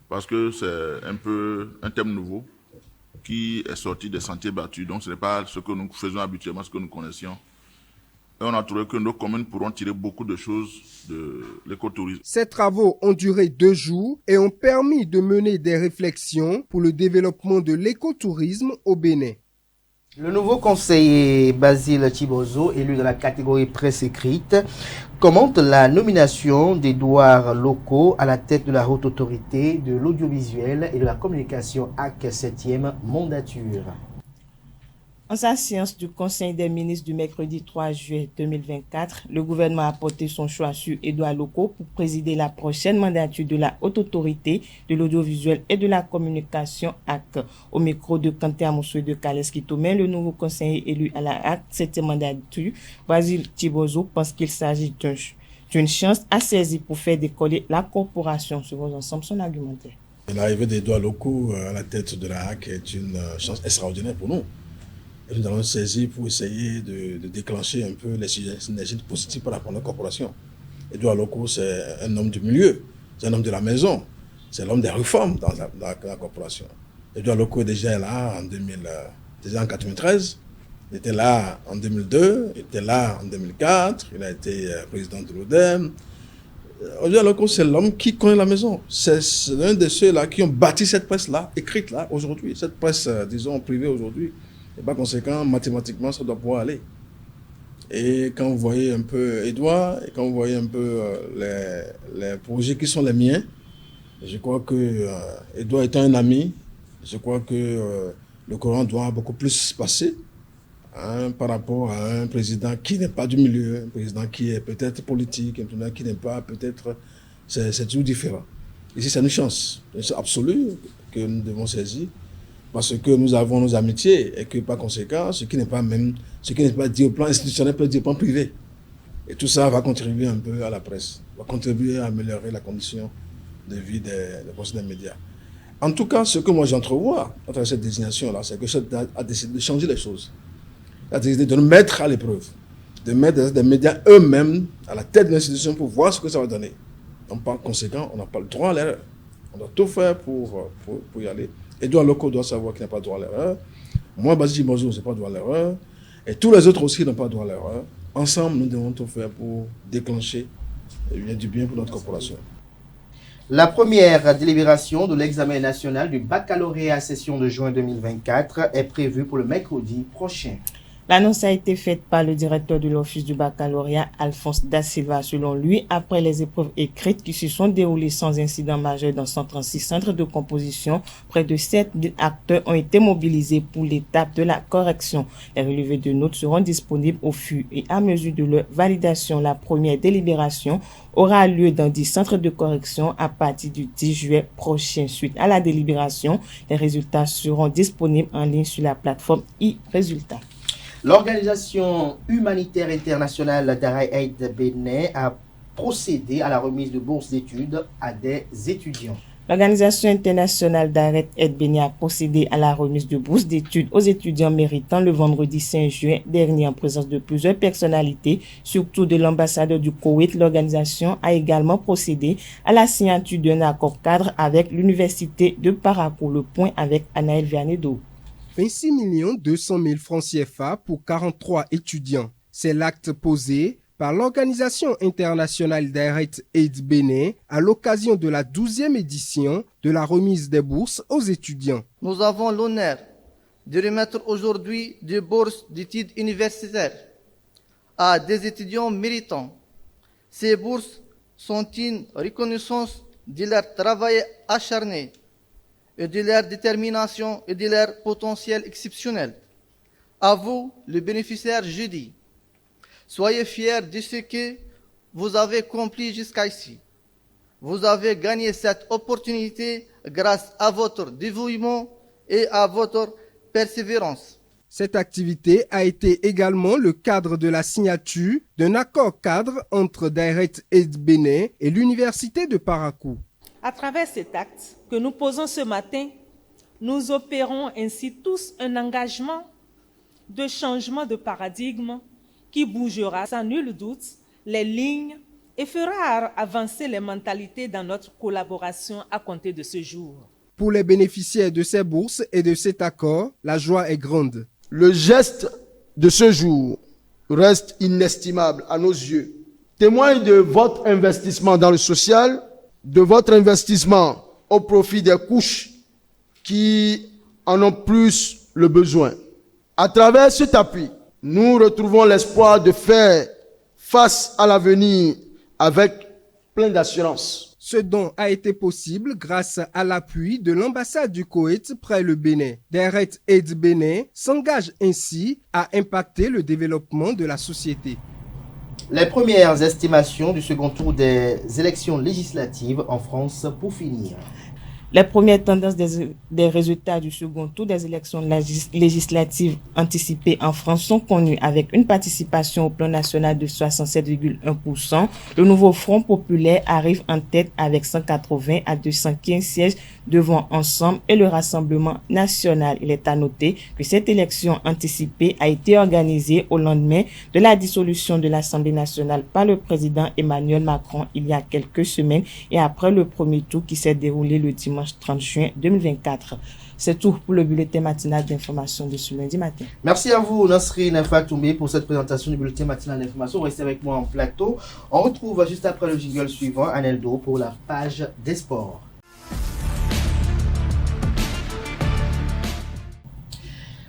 parce que c'est un peu un thème nouveau qui est sorti des sentiers battus. Donc ce n'est pas ce que nous faisons habituellement, ce que nous connaissions. Et on a trouvé que nos communes pourront tirer beaucoup de choses de l'écotourisme. Ces travaux ont duré 2 jours et ont permis de mener des réflexions pour le développement de l'écotourisme au Bénin. Le nouveau conseiller Basile Thibozo, élu dans la catégorie presse écrite, commente la nomination d'Édouard Loko à la tête de la haute autorité de l'audiovisuel et de la communication AC 7e mandature. En sa séance du Conseil des ministres du mercredi 3 juillet 2024, le gouvernement a porté son choix sur Édouard Loko pour présider la prochaine mandature de la Haute Autorité de l'Audiovisuel et de la Communication AC. Au micro de Kanté Amoussou de Kaleski Tomé, le nouveau conseiller élu à la AC 7e mandature, Basile Thibozo, pense qu'il s'agit d'une chance à saisir pour faire décoller la corporation. Sur ensemble son argumentaire. L'arrivée d'Édouard Loko à la tête de la AC est une chance extraordinaire pour nous. Et nous allons saisir pour essayer de déclencher un peu les synergies positives par rapport à la corporation. Édouard Loko, c'est un homme du milieu, c'est un homme de la maison, c'est l'homme des réformes dans la corporation. Édouard Loko est déjà là déjà en 1993, il était là en 2002, il était là en 2004, il a été président de l'ODEM. Édouard Loko, c'est l'homme qui connaît la maison. C'est l'un de ceux-là qui ont bâti cette presse-là, écrite là, aujourd'hui. Cette presse, disons, privée aujourd'hui. Et par conséquent, mathématiquement, ça doit pouvoir aller. Et quand vous voyez un peu Édouard, et quand vous voyez un peu les projets qui sont les miens, je crois que Édouard est un ami. Je crois que le Coran doit beaucoup plus passer par rapport à un président qui n'est pas du milieu, un président qui est peut-être politique, un président qui n'est pas peut-être... C'est tout différent. Ici, c'est une chance absolue que nous devons saisir. Parce que nous avons nos amitiés et que par conséquent, ce qui n'est pas dit au plan institutionnel peut être dit au plan privé. Et tout ça va contribuer un peu à la presse, va contribuer à améliorer la condition de vie des professionnels des médias. En tout cas, ce que moi j'entrevois à travers cette désignation-là, c'est que cette a décidé de changer les choses. Elle a décidé de nous mettre à l'épreuve, de mettre des médias eux-mêmes à la tête de l'institution pour voir ce que ça va donner. Donc par conséquent, on n'a pas le droit à l'erreur. On doit tout faire pour y aller. Édouard Loko doit savoir qu'il n'a pas droit à l'erreur. Moi, Basile Thibozo, je n'ai pas droit à l'erreur. Et tous les autres aussi n'ont pas droit à l'erreur. Ensemble, nous devons tout faire pour déclencher du bien pour notre corporation. La première délibération de l'examen national du baccalauréat session de juin 2024 est prévue pour le mercredi prochain. L'annonce a été faite par le directeur de l'Office du baccalauréat, Alphonse Da Silva. Selon lui, après les épreuves écrites qui se sont déroulées sans incident majeur dans 136 centres de composition, près de 7000 acteurs ont été mobilisés pour l'étape de la correction. Les relevés de notes seront disponibles au fur et à mesure de leur validation. La première délibération aura lieu dans 10 centres de correction à partir du 10 juillet prochain. Suite à la délibération, les résultats seront disponibles en ligne sur la plateforme e-Résultats. L'Organisation humanitaire internationale d'Arrêt Aide Bénin a procédé à la remise de bourses d'études à des étudiants. L'Organisation internationale d'Arrêt Aide Bénin a procédé à la remise de bourses d'études aux étudiants méritants le vendredi 5 juin dernier en présence de plusieurs personnalités, surtout de l'ambassadeur du Koweït. L'organisation a également procédé à la signature d'un accord cadre avec l'Université de Parakou. Le point avec Anaël Vianedo. 26 200 000 francs CFA pour 43 étudiants. C'est l'acte posé par l'Organisation internationale Direct Aid Bénin à l'occasion de la 12e édition de la remise des bourses aux étudiants. Nous avons l'honneur de remettre aujourd'hui des bourses d'études universitaires à des étudiants méritants. Ces bourses sont une reconnaissance de leur travail acharné et de leur détermination et de leur potentiel exceptionnel. À vous, les bénéficiaires, je dis, soyez fiers de ce que vous avez accompli jusqu'ici. Vous avez gagné cette opportunité grâce à votre dévouement et à votre persévérance. Cette activité a été également le cadre de la signature d'un accord cadre entre Direct Aid Bénin et l'Université de Parakou. À travers cet acte que nous posons ce matin, nous opérons ainsi tous un engagement de changement de paradigme qui bougera sans nul doute les lignes et fera avancer les mentalités dans notre collaboration à compter de ce jour. Pour les bénéficiaires de ces bourses et de cet accord, la joie est grande. Le geste de ce jour reste inestimable à nos yeux. Témoigne de votre investissement dans le social, de votre investissement au profit des couches qui en ont plus le besoin. À travers cet appui, nous retrouvons l'espoir de faire face à l'avenir avec plein d'assurance. Ce don a été possible grâce à l'appui de l'ambassade du Koweït près le Bénin. Direct Aid Bénin s'engage ainsi à impacter le développement de la société. Les premières estimations du second tour des élections législatives en France pour finir. Les premières tendances des résultats du second tour des élections législatives anticipées en France sont connues avec une participation au plan national de 67,1%. Le nouveau Front populaire arrive en tête avec 180 à 215 sièges devant Ensemble et le Rassemblement national. Il est à noter que cette élection anticipée a été organisée au lendemain de la dissolution de l'Assemblée nationale par le président Emmanuel Macron il y a quelques semaines et après le premier tour qui s'est déroulé le dimanche 30 juin 2024. C'est tout pour le bulletin matinal d'information de ce lundi matin. Merci à vous, Nasrine Fatoumé, pour cette présentation du bulletin matinal d'information. Restez avec moi en plateau. On retrouve juste après le jingle suivant Aneldo pour la page des sports.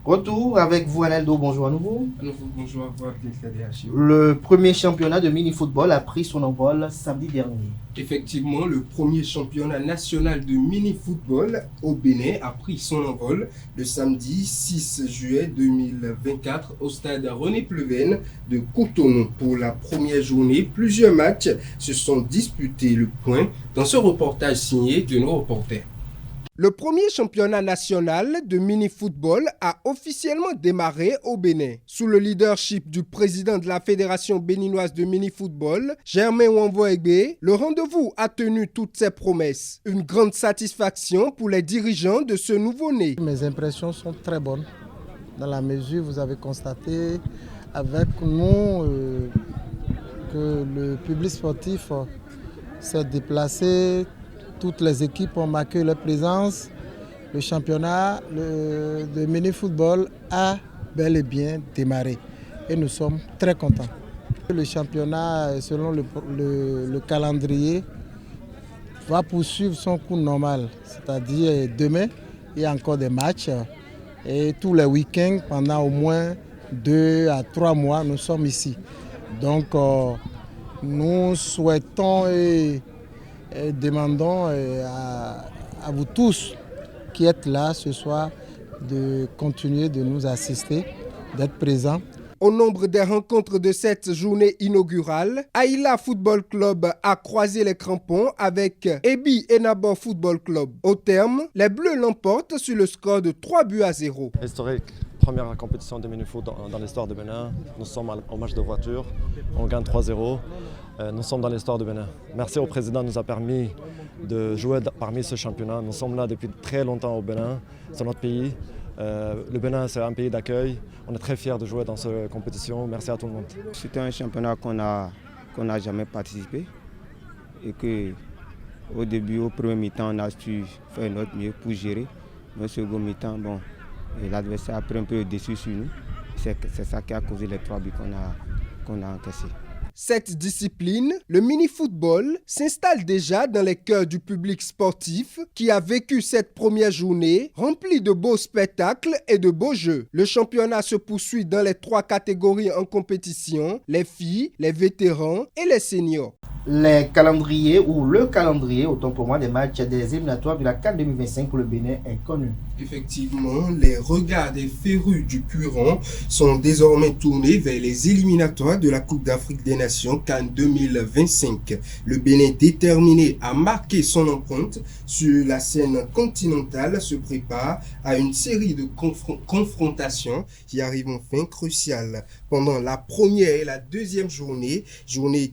Retour avec vous, Aneldo. Bonjour à nouveau. Bonjour à vous, Le premier championnat de mini-football a pris son envol samedi dernier. Effectivement, le premier championnat national de mini-football au Bénin a pris son envol le samedi 6 juillet 2024 au stade René Pleven de Cotonou. Pour la première journée, plusieurs matchs se sont disputés. Le point dans ce reportage signé de nos reporters. Le premier championnat national de mini-football a officiellement démarré au Bénin. Sous le leadership du président de la Fédération béninoise de mini-football, Germain Wamvoegbe, le rendez-vous a tenu toutes ses promesses. Une grande satisfaction pour les dirigeants de ce nouveau-né. Mes impressions sont très bonnes, dans la mesure où vous avez constaté avec nous que le public sportif s'est déplacé. Toutes les équipes ont marqué leur présence. Le championnat de mini-football a bel et bien démarré et nous sommes très contents. Le championnat, selon le calendrier, va poursuivre son cours normal. C'est-à-dire demain, il y a encore des matchs et tous les week-ends, pendant au moins 2 à 3 mois, nous sommes ici. Donc, nous souhaitons et demandons à vous tous qui êtes là ce soir de continuer de nous assister, d'être présents. Au nombre des rencontres de cette journée inaugurale, Aïla Football Club a croisé les crampons avec Ebi Enabor Football Club. Au terme, les Bleus l'emportent sur le score de 3-0. Historique, première compétition de mini-foot dans l'histoire de Bénin. Nous sommes au match de voiture, on gagne 3-0. Nous sommes dans l'histoire de Bénin. Merci au président, nous a permis de jouer parmi ce championnat. Nous sommes là depuis très longtemps au Bénin, c'est notre pays. Le Bénin, c'est un pays d'accueil. On est très fiers de jouer dans cette compétition. Merci à tout le monde. C'était un championnat qu'on n'a jamais participé. Et qu'au début, au premier mi-temps, on a su faire notre mieux pour gérer. Mais au second mi-temps, l'adversaire a pris un peu le dessus sur nous. C'est ça qui a causé les 3 buts qu'on a encaissés. Cette discipline, le mini-football, s'installe déjà dans les cœurs du public sportif qui a vécu cette première journée remplie de beaux spectacles et de beaux jeux. Le championnat se poursuit dans les 3 catégories en compétition, les filles, les vétérans et les seniors. Le calendrier, autant pour moi, des matchs des éliminatoires de la CAN 2025 pour le Bénin est connu. Effectivement, les regards des férus du Puy-Rond sont désormais tournés vers les éliminatoires de la Coupe d'Afrique des Nations CAN 2025. Le Bénin, déterminé à marquer son empreinte sur la scène continentale, se prépare à une série de confrontations qui arrivent enfin cruciales pendant la première et la deuxième journée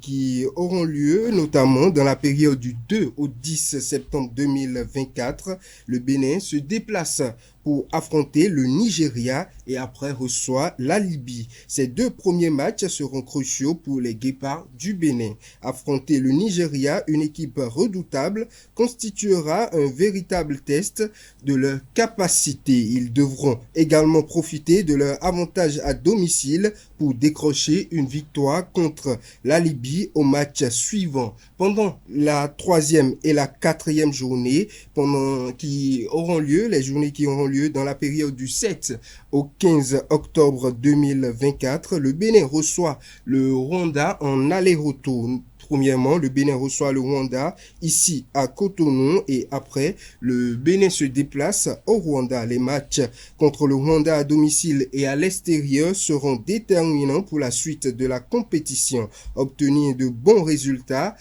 qui auront lieu notamment dans la période du 2 au 10 septembre 2024. Le Bénin se déplace pour affronter le Nigeria et après reçoit la Libye. Ces 2 premiers matchs seront cruciaux pour les Guépards du Bénin. Affronter le Nigeria, une équipe redoutable, constituera un véritable test de leur capacité. Ils devront également profiter de leur avantage à domicile pour décrocher une victoire contre la Libye au match suivant. Pendant la 3e et la 4e journée, les journées qui auront lieu dans la période du 7 au 15 octobre 2024, le Bénin reçoit le Rwanda en aller-retour. Premièrement, le Bénin reçoit le Rwanda ici à Cotonou et après, le Bénin se déplace au Rwanda. Les matchs contre le Rwanda à domicile et à l'extérieur seront déterminants pour la suite de la compétition. Obtenir de bons résultats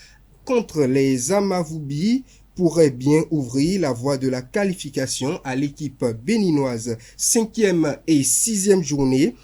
contre les Amavubi pourrait bien ouvrir la voie de la qualification à l'équipe béninoise. 5e et 6e journée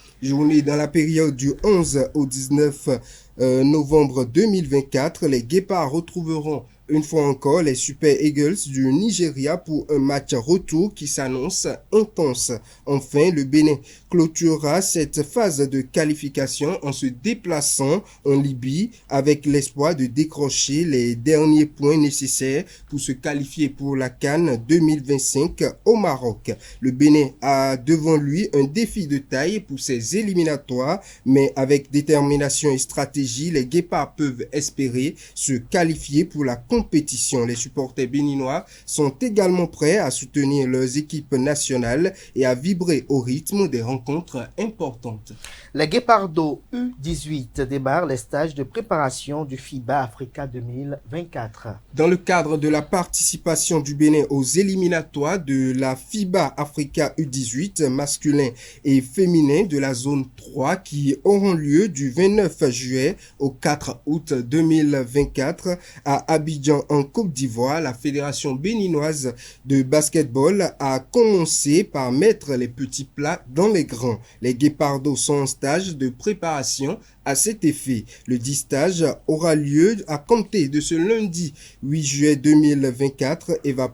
dans la période du 11 au 19 novembre 2024, les Guépards retrouveront une fois encore les Super Eagles du Nigeria pour un match retour qui s'annonce intense. Enfin, le Bénin clôturera cette phase de qualification en se déplaçant en Libye avec l'espoir de décrocher les derniers points nécessaires pour se qualifier pour la CAN 2025 au Maroc. Le Bénin a devant lui un défi de taille pour ses éliminatoires, mais avec détermination et stratégie, les Guépards peuvent espérer se qualifier pour la compétition. Les supporters béninois sont également prêts à soutenir leurs équipes nationales et à vibrer au rythme des rencontres importantes. Les Guépardos U18 démarrent les stages de préparation du FIBA Africa 2024. Dans le cadre de la participation du Bénin aux éliminatoires de la FIBA Africa U18 masculin et féminin de la zone 3 qui auront lieu du 29 juillet au 4 août 2024 à Abidjan en Côte d'Ivoire, la Fédération béninoise de basketball a commencé par mettre les petits plats dans les grands. Les Guépardos sont en stage de préparation à cet effet. Le dit stage aura lieu à compter de ce lundi 8 juillet 2024 et va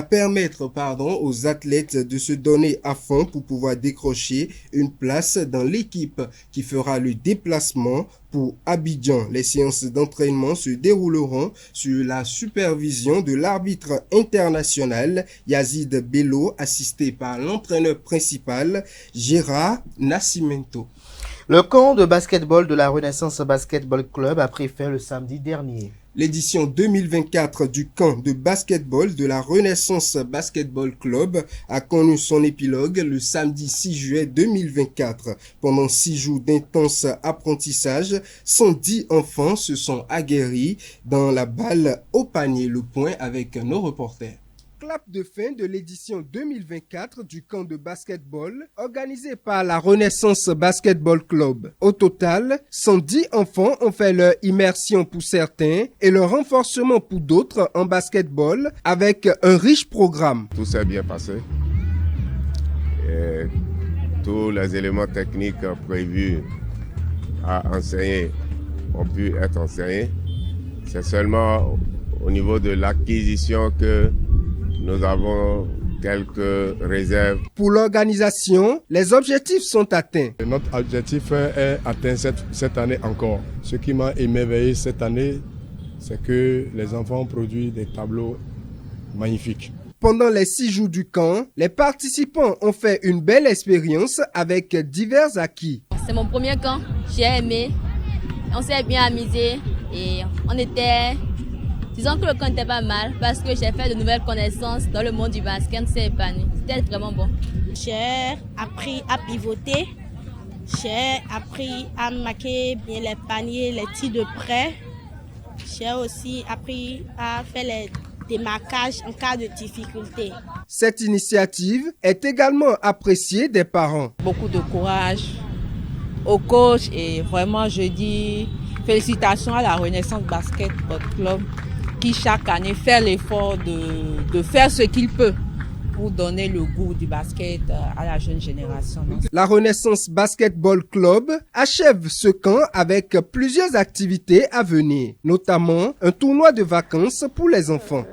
permettre aux athlètes de se donner à fond pour pouvoir décrocher une place dans l'équipe qui fera le déplacement pour Abidjan. Les séances d'entraînement se dérouleront sur la supervision de l'arbitre international Yazid Bello, assisté par l'entraîneur principal Gérard Nascimento. Le camp de basketball de la Renaissance Basketball Club a pris fin le samedi dernier. L'édition 2024 du camp de basketball de la Renaissance Basketball Club a connu son épilogue le samedi 6 juillet 2024. Pendant 6 jours d'intense apprentissage, 110 enfants se sont aguerris dans la balle au panier. Le point avec nos reporters. Clap de fin de l'édition 2024 du camp de basketball organisé par la Renaissance Basketball Club. Au total, 110 enfants ont fait leur immersion pour certains et leur renforcement pour d'autres en basketball avec un riche programme. Tout s'est bien passé. Et tous les éléments techniques prévus à enseigner ont pu être enseignés. C'est seulement au niveau de l'acquisition que nous avons quelques réserves. Pour l'organisation, les objectifs sont atteints. Notre objectif est atteint cette année encore. Ce qui m'a émerveillé cette année, c'est que les enfants ont produit des tableaux magnifiques. Pendant les 6 jours du camp, les participants ont fait une belle expérience avec divers acquis. C'est mon premier camp, j'ai aimé. On s'est bien amusé et on était... Disons que le camp n'était pas mal parce que j'ai fait de nouvelles connaissances dans le monde du basket, on s'est épanoui. C'était vraiment bon. J'ai appris à pivoter, j'ai appris à marquer bien les paniers, les tirs de près. J'ai aussi appris à faire les démarquages en cas de difficulté. Cette initiative est également appréciée des parents. Beaucoup de courage au coach et vraiment je dis félicitations à la Renaissance Basketball Club qui chaque année fait l'effort de faire ce qu'il peut pour donner le goût du basket à la jeune génération. La Renaissance Basketball Club achève ce camp avec plusieurs activités à venir, notamment un tournoi de vacances pour les enfants.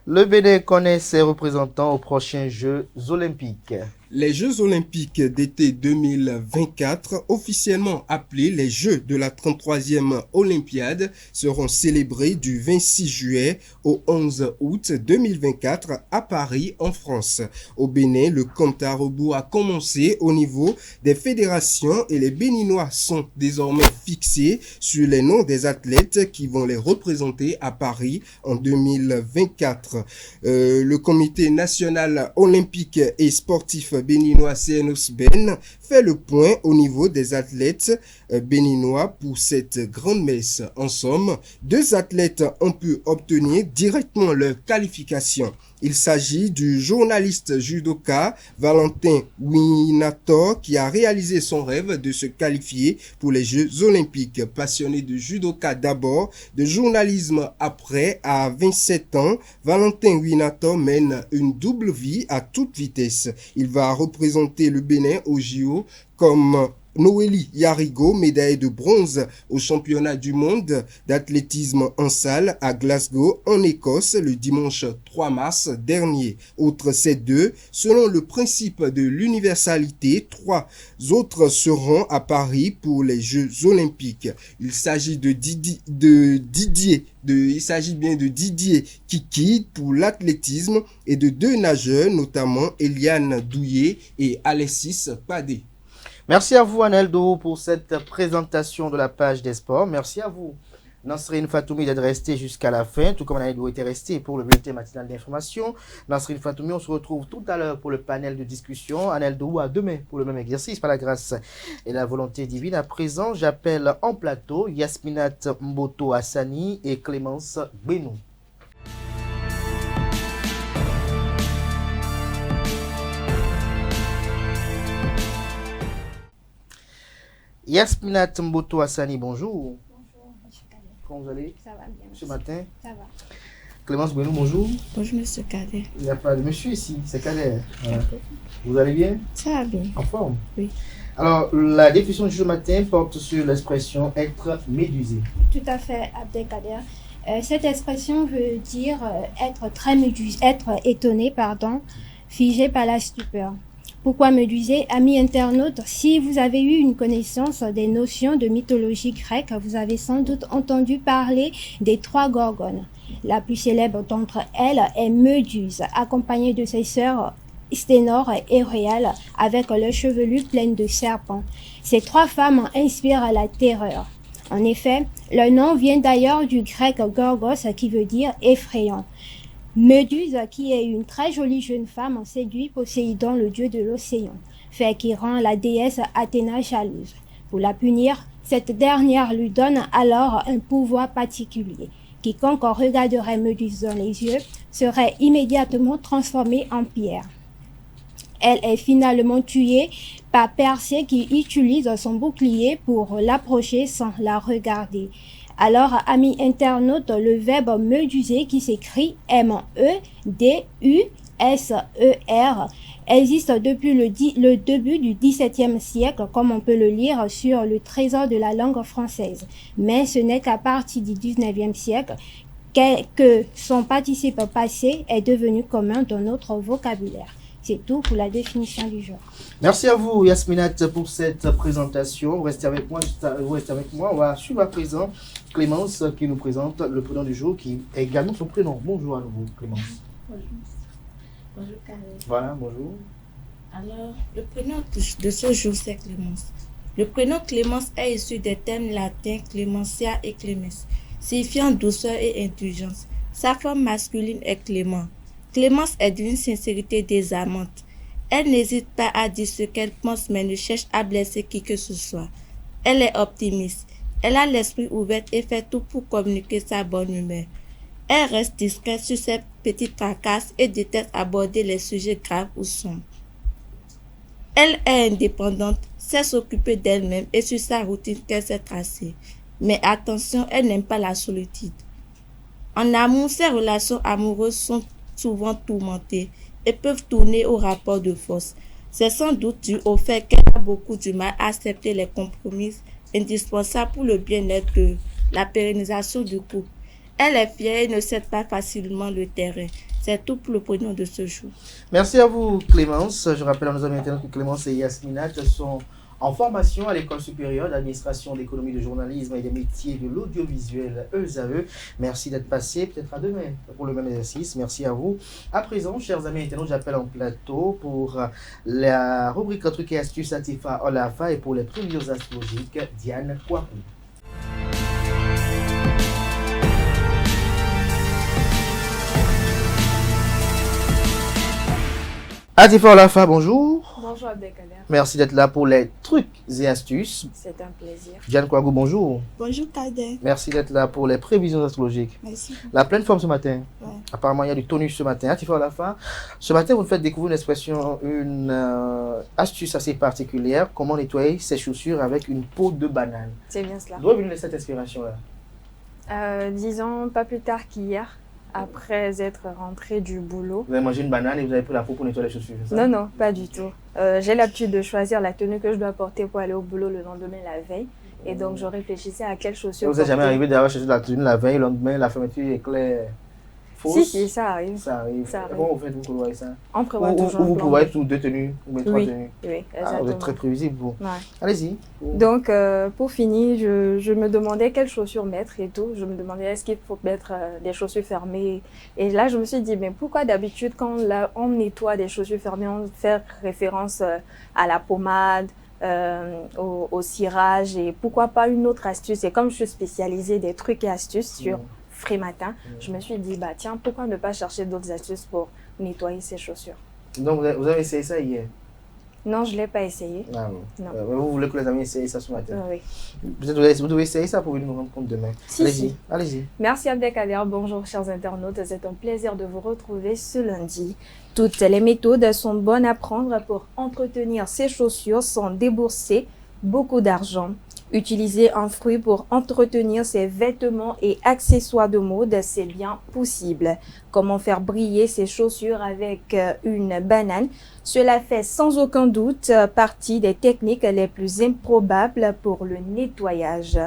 Le Bénin connaît ses représentants aux prochains Jeux olympiques. Les Jeux olympiques d'été 2024, officiellement appelés les Jeux de la 33e Olympiade, seront célébrés du 26 juillet au 11 août 2024 à Paris, en France. Au Bénin, le compte à rebours a commencé au niveau des fédérations et les Béninois sont désormais fixés sur les noms des athlètes qui vont les représenter à Paris en 2024. Le Comité national olympique et sportif béninois CNOSBEN fait le point au niveau des athlètes béninois pour cette grande messe. En somme, 2 athlètes ont pu obtenir directement leur qualification. Il s'agit du journaliste judoka Valentin Winator qui a réalisé son rêve de se qualifier pour les Jeux olympiques. Passionné de judoka d'abord, de journalisme après, à 27 ans, Valentin Winator mène une double vie à toute vitesse. Il va représenter le Bénin au JO comme Noélie Yarigo, médaille de bronze au championnat du monde d'athlétisme en salle à Glasgow, en Écosse, le dimanche 3 mars dernier. Outre ces 2, selon le principe de l'universalité, 3 autres seront à Paris pour les Jeux olympiques. Il s'agit de Didier Kiki pour l'athlétisme et de 2 nageurs, notamment Eliane Douillet et Alexis Padé. Merci à vous, Aneldo, pour cette présentation de la page des sports. Merci à vous, Nasrine Fatoumi, d'être resté jusqu'à la fin, tout comme Aneldo était resté pour le bulletin matinal d'information. Nasrine Fatoumi, on se retrouve tout à l'heure pour le panel de discussion. Aneldo, à demain pour le même exercice, par la grâce et la volonté divine. À présent, j'appelle en plateau Yasminat Mboto Hassani et Clémence Benou. Yasminat Mboto Hassani, bonjour. Bonjour, monsieur Kader. Comment vous allez? Ça va bien. Ce matin? Ça va. Clémence Benou, bonjour. Bonjour, monsieur Kader. Il n'y a pas de monsieur ici, c'est Kader. Voilà. Vous allez bien? Ça va bien. En forme? Oui. Alors, la définition du ce matin porte sur l'expression être médusé. Tout à fait, Abdelkader. Cette expression veut dire être très médusé, être étonné, figé par la stupeur. Pourquoi médusé? Amis internautes, si vous avez eu une connaissance des notions de mythologie grecque, vous avez sans doute entendu parler des 3 gorgones. La plus célèbre d'entre elles est Méduse, accompagnée de ses sœurs Sténor et Réal, avec leurs chevelures pleines de serpents. Ces 3 femmes inspirent la terreur. En effet, leur nom vient d'ailleurs du grec gorgos qui veut dire effrayant. Méduse, qui est une très jolie jeune femme, séduit Poséidon, le dieu de l'océan, fait qui rend la déesse Athéna jalouse. Pour la punir, cette dernière lui donne alors un pouvoir particulier. Quiconque regarderait Méduse dans les yeux serait immédiatement transformé en pierre. Elle est finalement tuée par Persée qui utilise son bouclier pour l'approcher sans la regarder. Alors, amis internautes, le verbe méduser qui s'écrit M-E-D-U-S-E-R existe depuis le début du XVIIe siècle, comme on peut le lire sur le trésor de la langue française. Mais ce n'est qu'à partir du XIXe siècle que son participe passé est devenu commun dans notre vocabulaire. C'est tout pour la définition du genre. Merci à vous, Yasminat, pour cette présentation. Vous restez avec moi. On va suivre à présent Clémence qui nous présente le prénom du jour qui est également son prénom. Bonjour à vous, Clémence. Bonjour. Bonjour, Karine. Voilà, bonjour. Alors, le prénom de ce jour, c'est Clémence. Le prénom Clémence est issu des termes latins Clementia et Clemens, signifiant douceur et indulgence. Sa forme masculine est Clément. Clémence est d'une sincérité désarmante. Elle n'hésite pas à dire ce qu'elle pense mais ne cherche à blesser qui que ce soit. Elle est optimiste. Elle a l'esprit ouvert et fait tout pour communiquer sa bonne humeur. Elle reste discrète sur ses petites tracasses et déteste aborder les sujets graves ou sombres. Elle est indépendante, sait s'occuper d'elle-même et sur sa routine qu'elle s'est tracée. Mais attention, elle n'aime pas la solitude. En amour, ses relations amoureuses sont souvent tourmentées et peuvent tourner au rapport de force. C'est sans doute dû au fait qu'elle a beaucoup du mal à accepter les compromis indispensables pour le bien-être de la pérennisation du couple. Elle est fière et ne cède pas facilement le terrain. C'est tout pour le prénom de ce jour. Merci à vous, Clémence. Je rappelle à nos amis internautes que Clémence et Yasminat sont en formation à l'École supérieure d'administration, d'économie, de journalisme et des métiers de l'audiovisuel ESAE. Merci d'être passé. Peut-être à demain pour le même exercice. Merci à vous. À présent, chers amis internautes, j'appelle en plateau pour la rubrique Trucs et astuces Atifa Olafa et pour les prévisions astrologiques Diane Kwaku. Atifa Olafa, bonjour. Bonjour Abdelkader. Merci d'être là pour les trucs et astuces. C'est un plaisir. Diane Kwaku, bonjour. Bonjour Kader. Merci d'être là pour les prévisions astrologiques. Merci. La pleine forme ce matin. Ouais. Apparemment, il y a du tonus ce matin. Atifa Olafa, ce matin, vous nous faites découvrir une expression, une astuce assez particulière. Comment nettoyer ses chaussures avec une peau de banane. C'est bien cela. D'où est venue cette inspiration-là? Disons pas plus tard qu'hier. Après être rentrée du boulot. Vous avez mangé une banane et vous avez pris la peau pour nettoyer les chaussures, c'est ça? Non, non, pas du tout. J'ai l'habitude de choisir la tenue que je dois porter pour aller au boulot le lendemain la veille. Et donc, je réfléchissais à quelles chaussures vous n'êtes jamais arrivé d'avoir cherché la tenue la veille, le lendemain, la fermeture est claire? Fausse. Si, ça arrive. Ça arrive. Comment vous faites pour prévoir ça? On prévoit toujours. Ou vous prévoyez tous deux tenues ou trois tenues? Oui, exactement. Vous êtes très prévisible, vous. Ouais. Allez-y. Donc, pour finir, je me demandais quelles chaussures mettre et tout. Je me demandais est-ce qu'il faut mettre des chaussures fermées. Et là, je me suis dit, mais pourquoi d'habitude, quand on nettoie des chaussures fermées, on fait référence à la pommade, au cirage, et pourquoi pas une autre astuce? Et comme je suis spécialisée des trucs et astuces sur Frématin, je me suis dit, bah tiens, pourquoi ne pas chercher d'autres astuces pour nettoyer ces chaussures? Donc, vous avez essayé ça hier? Non, je ne l'ai pas essayé. Ah oui. Non. Vous voulez que les amis essayent ça ce matin? Oui. Peut-être vous devez essayer ça pour venir nous rendre compte demain. Si, allez-y. si. Allez-y. Merci Abdelkader. Bonjour chers internautes. C'est un plaisir de vous retrouver ce lundi. Toutes les méthodes sont bonnes à prendre pour entretenir ses chaussures sans débourser beaucoup d'argent. Utiliser un fruit pour entretenir ses vêtements et accessoires de mode, c'est bien possible. Comment faire briller ses chaussures avec une banane? Cela fait sans aucun doute partie des techniques les plus improbables pour le nettoyage.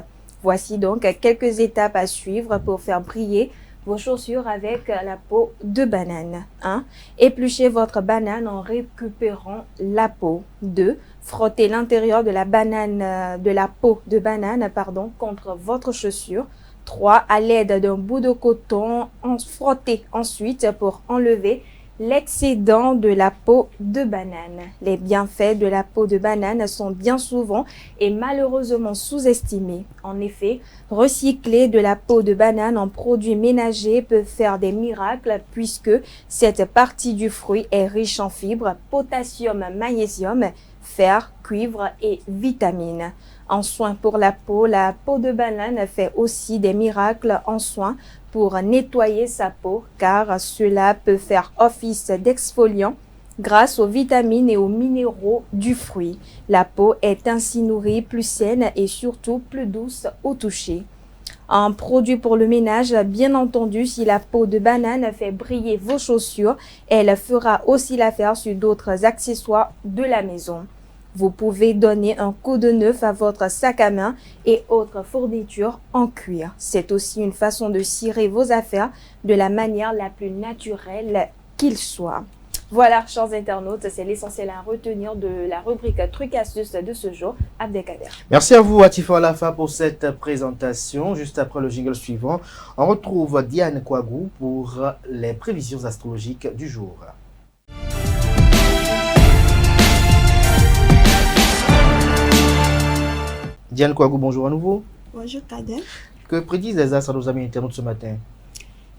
Voici donc quelques étapes à suivre pour faire briller vos chaussures avec la peau de banane. 1. Épluchez votre banane en récupérant la peau. 2. Frottez l'intérieur de la peau de banane contre votre chaussure. 3. À l'aide d'un bout de coton, frottez ensuite pour enlever l'excédent de la peau de banane. Les bienfaits de la peau de banane sont bien souvent et malheureusement sous-estimés. En effet, recycler de la peau de banane en produits ménagers peut faire des miracles puisque cette partie du fruit est riche en fibres, potassium, magnésium, fer, cuivre et vitamines. En soins pour la peau de banane fait aussi des miracles en soins pour nettoyer sa peau car cela peut faire office d'exfoliant grâce aux vitamines et aux minéraux du fruit. La peau est ainsi nourrie, plus saine et surtout plus douce au toucher. Un produit pour le ménage, bien entendu, si la peau de banane fait briller vos chaussures, elle fera aussi l'affaire sur d'autres accessoires de la maison. Vous pouvez donner un coup de neuf à votre sac à main et autres fournitures en cuir. C'est aussi une façon de cirer vos affaires de la manière la plus naturelle qu'il soit. Voilà, chers internautes, c'est l'essentiel à retenir de la rubrique Trucs et astuces de ce jour. Abdelkader. Merci à vous, Atifa Olafa, pour cette présentation. Juste après le jingle suivant, on retrouve Diane Kwaku pour les prévisions astrologiques du jour. Diane Kouagou, bonjour à nouveau. Bonjour Kader. Que prédisent les astres à nos amis internautes ce matin?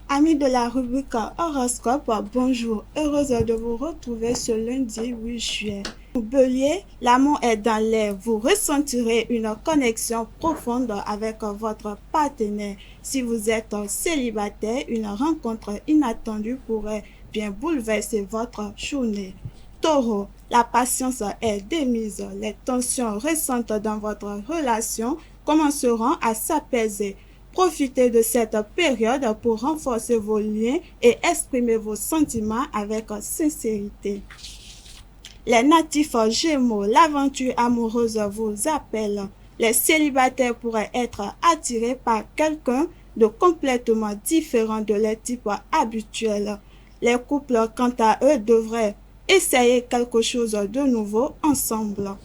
Amis de la rubrique Horoscope, bonjour. Heureuse de vous retrouver ce lundi 8 juillet. Bélier, l'amour est dans l'air. Vous ressentirez une connexion profonde avec votre partenaire. Si vous êtes célibataire, une rencontre inattendue pourrait bien bouleverser votre journée. Taureau, la patience est démise. Les tensions récentes dans votre relation commenceront à s'apaiser. Profitez de cette période pour renforcer vos liens et exprimer vos sentiments avec sincérité. Les natifs Gémeaux, l'aventure amoureuse vous appelle. Les célibataires pourraient être attirés par quelqu'un de complètement différent de leur type habituel. Les couples, quant à eux, devraient essayer quelque chose de nouveau ensemble.